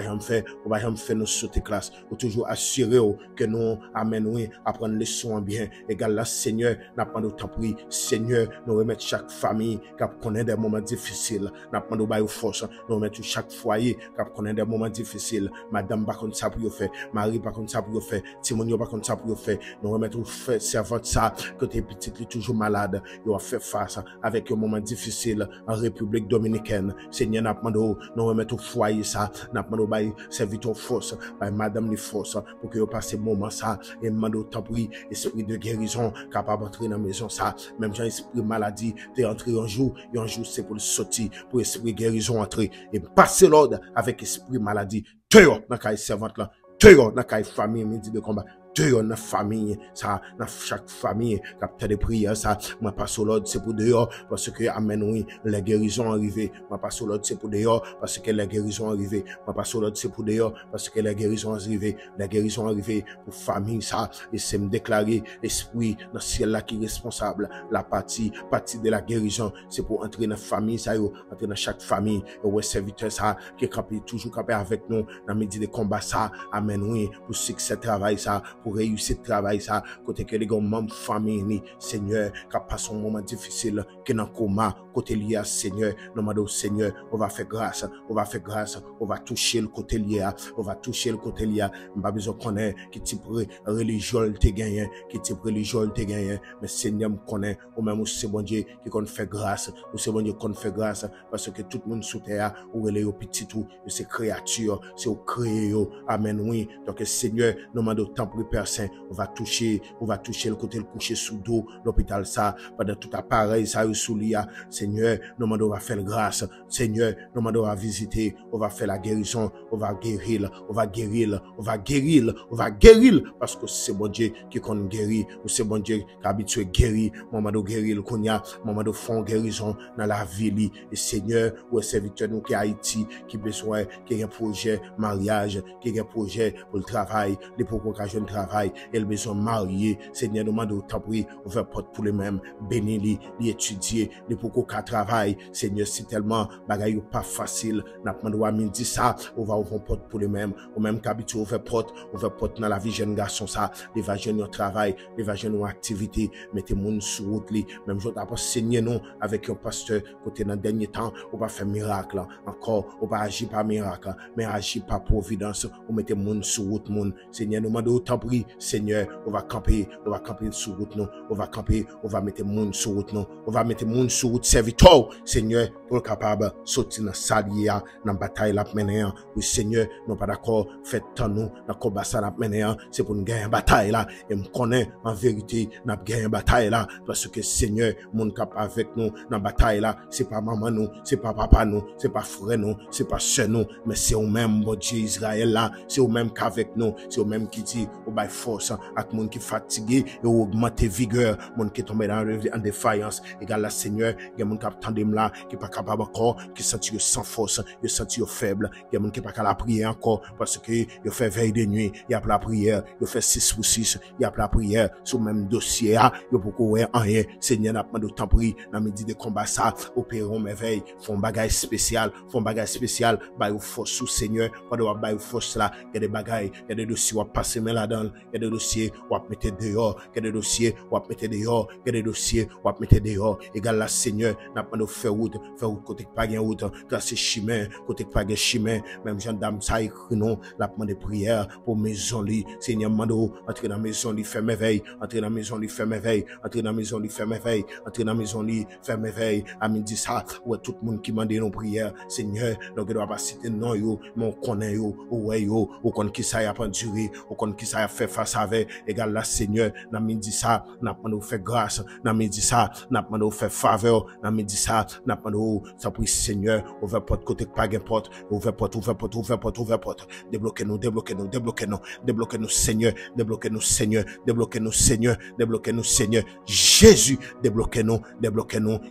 on va faire nous sauter classe, ou toujours assurer que nous, amen, oui, apprendre les soins bien, égal là, Seigneur, n'a pas de temps pris, Seigneur, nous remettre chaque famille qui connaît des moments difficiles, n'a pas de force, nous remettre chaque foyer qui connaît des moments difficiles, madame pas comme ça pour faire, Marie pas comme ça pour faire, Timon pas comme ça pour faire, nous remettre servante ça, que tes petites toujours malades, il va faire face avec un moment difficile en République Dominicaine, Seigneur, n'a pas nous remettre au foyer ça, n'a pas de serviteur force, madame les forces, pour que vous passez moment ça, et demande temps pris, esprit de guérison, capable d'entrer dans la maison ça, même j'ai esprit maladie, t'es entré un jour c'est pour le sortir, pour esprit guérison entrer, et passer l'ordre avec esprit maladie, tueur dans la servante là, tueur dans la famille, midi de combat, dehors dans famille, ça, dans chaque famille, capteur de prière, ça, moi, passe au l'ordre, c'est pour dehors, parce que, amen, oui, les guérisons arrivées, moi, passe au l'ordre, c'est pour dehors, parce que les guérisons arrivées, moi, passe au l'ordre, c'est pour dehors, parce que les guérisons arrivées pour famille, ça, et c'est me déclarer, l'esprit, dans ce ciel là, qui est responsable, la partie de la guérison, c'est pour entrer dans la famille, ça, entrer dans chaque famille, et ouais, serviteur, ça, qui est toujours capé avec nous, dans midi de combat, ça, amen, oui, pour succès travail, ça, pour réussir le travail, ça, côté que les gars, même famille, Seigneur, qui passe un moment difficile, qui est dans coma, côté lié à Seigneur, nous Seigneur, on va faire grâce, on va toucher le côté lié, on va toucher le côté lié, on va besoin connaître qui type religieux te gagné, mais Seigneur me connaît, ou même c'est bon Dieu qui qu'on fait grâce, ou c'est bon Dieu qu'on fait grâce, parce que tout le monde sous terre, ou les petits tout, c'est créature, c'est au créé, amen, oui, donc Seigneur, nous demandons temps pour Père Saint, on va toucher le côté le coucher sous dos, l'hôpital ça, pendant tout appareil ça sous l'IA, Seigneur, nous demandons on va faire grâce, Seigneur, nous demandons on va visiter, on va faire la guérison, on va guérir, parce que c'est bon Dieu qui qu'on guérit, ou c'est bon Dieu qui habitué guérir, maman de guérir le konya, maman de fond guérison dans la vie, et Seigneur, ou serviteur nous qui Haïti, qui besoin, qui a un projet mariage, qui a un projet pour le travail, les provocations de travail, et le besoin marié, Seigneur, nous demandons autant pris, ouvert porte pour les mêmes, bénis les étudier, les pour qu'on travail, Seigneur, c'est tellement, bagaille pas facile, n'a pas demandé à midi ça, on va ouvrir porte pour les mêmes, ou même qu'habitué ouvert porte dans la vie jeune garçon ça, les va jeunes au travail, les va jeunes aux activités, mettez moun sur route li, même je t'ai pas saigné non, avec un pasteur, côté dans dernier temps, on va faire miracle, encore, on va agir par miracle, mais agir par providence, on mettez moun sur route moun, Seigneur, nous demandons autant pris, prie, Seigneur, on va camper sur route nous, on va camper, on va mettre moun sur route nous, on va mettre moun sur route serviteur, Seigneur, pour capable sortir dans salia, dans bataille la mener. Oui, Seigneur, nous pas d'accord, faites tant nous, dans combat ça la mener, c'est pour nous gagner bataille là, et me connaît en vérité, n'a gagner bataille là, parce que Seigneur, moun cap avec nous dans bataille là, c'est pas maman nous, c'est pas papa nous, c'est pas frère nous, c'est pas sœur nous, mais c'est au même bon Dieu Israël là, c'est au même qu'avec nous, c'est au même qui dit au bail force avec monde qui fatigué et augmenter vigueur, monde qui tombé en défaillance, égal la Seigneur, il y a monde qui attendent là, qui pas capable encore, qui senti sans force, qui senti faible, il y a monde qui pas capable prier encore parce que il fait veille de nuit, il y a la prière, il fait 6 pour 6, il y a la prière sur même dossier là, il beaucoup rien, Seigneur n'a pas de temps pris dans midi de combat ça, opérons merveille, font bagage spécial, bail force sous Seigneur, pendant bail force là, il y a des bagailles, il y a des dossiers à passer mais là-dedans, il y a des dossiers à mettre dehors, il y a des dossiers à mettre dehors, il y a des dossiers à mettre dehors, égal la Seigneur, n'a pas de faire route côté pas gain route, grâce chemin, côté pas gain chemin, même gendarme ça écrit non, la demande de prière pour maison li, Seigneur mando, entrer dans maison li faire merveille, entrer dans maison li faire merveille, entrer dans maison li faire merveille, entrer dans maison li faire merveille, à midi ça, ouais tout le monde qui mande nos prières, Seigneur, donc il doit pas citer non yo, mon connaît yo, ouais yo, ou kon qui ça y a enduré, ou kon qui ça y a fait face avec, égal la Seigneur, n'a midi ça, n'a pas nous fait grâce, n'a midi ça, n'a pas nous fait faveur, n'a midi ça, n'a pas nous ça prie Seigneur, ouvre porte côté pas gain porte, ouvre porte, débloquez-nous Seigneur, débloquez-nous Seigneur, Jésus, débloquez-nous,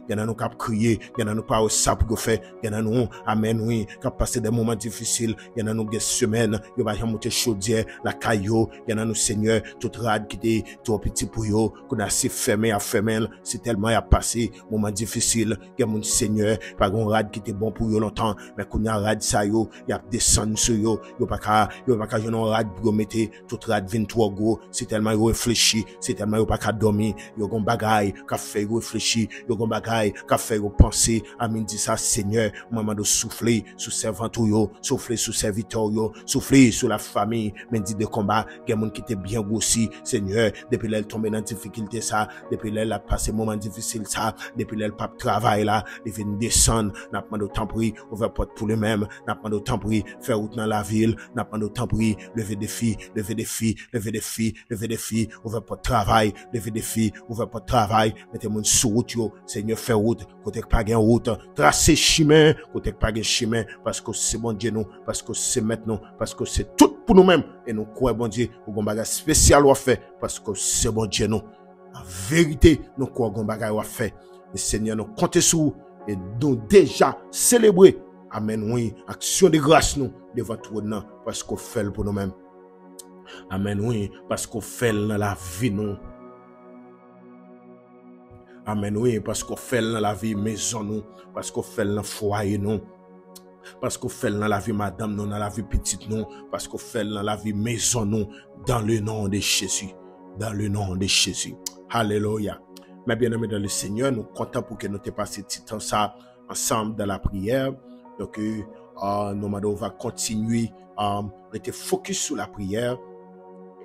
y en a nous qui crier, y en a nous pas ça pour faire, y en a nous amen oui, qui passer des moments difficiles, y en a nous des semaines, y va monter chaudière, la caillou, y en a nous Seigneur, tout rad qui était trop petit pour yo, qu'on a si fermé à fermer, c'est tellement y a passé moment difficile, y a mon Seigneur, pas un rad qui était bon pour yo longtemps, mais qu'on a rad ça yo, y a descendre sur yo pas qu'à un rad pour mettre tout rad 23 go, c'est tellement yo réfléchi, c'est tellement yo pas qu'à dormir, yo gon bagaille, qu'a fait réfléchir, yo gon bagaille, qu'a fait penser, amen dit ça Seigneur, maman de souffler sous servant yo, souffler sous serviteur yo, souffler sur la famille, mais dit de combat, gen moun qui était bien grossi, Seigneur, depuis elle tombe dans difficulté ça, depuis elle a passé moment difficile ça, depuis elle pas travail là, il vient descendre, n'a pas de temps pris, ouvre porte pour lui-même, n'a pas de temps pris, faire route dans la ville, n'a pas de temps pris, lever des filles, ouvre porte travail, lever des filles, ouvre porte travail, mettez mon sous route yo, Seigneur fait route, côté pas gain route, tracer chemin, côté pas gain chemin, parce que c'est bon Dieu nous, parce que c'est maintenant, parce que c'est tout pour nous-mêmes, et nous croyons bon Dieu, ou gon bagage spécial ou fait, parce que c'est bon Dieu nous. En vérité, nous croyons gon bagage ou fait. Le Seigneur nous compte sur vous, et nous déjà célébrer. Amen, oui, action de grâce nous, devant tout le monde, parce qu'on fait pour nous-mêmes. Amen, oui, parce qu'on fait dans la vie nous. Amen, oui, parce qu'on fait dans la vie maison nous, parce qu'on fait dans le foyer nous. Parce qu'on fait dans la vie madame nous, dans la vie petite nous, parce qu'on fait dans la vie maison nous, dans le nom de Jésus. Dans le nom de Jésus. Alléluia. Mais bien aimés dans le Seigneur, nous sommes contents pour que nous ayons passé ce temps ça ensemble dans la prière. Donc, nous on va continuer à rester focus sur la prière.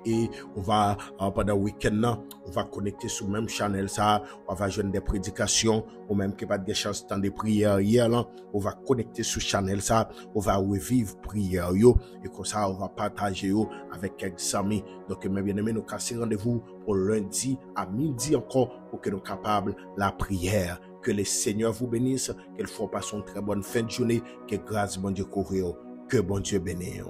Et on va, pendant le week-end, on va connecter sur le même channel ça, on va joindre des prédications, ou même qui pas de chance dans des prières hier là, on va connecter sur le channel ça, on va revivre prière yo, et comme ça on va partager yo avec quelques amis. Donc mes bien-aimés, nous cassons rendez-vous pour lundi à midi encore pour que nous capables la prière. Que le Seigneur vous bénisse, qu'elle fasse une très bonne fin de journée, que grâce bon Dieu couvre, que bon Dieu bénisse.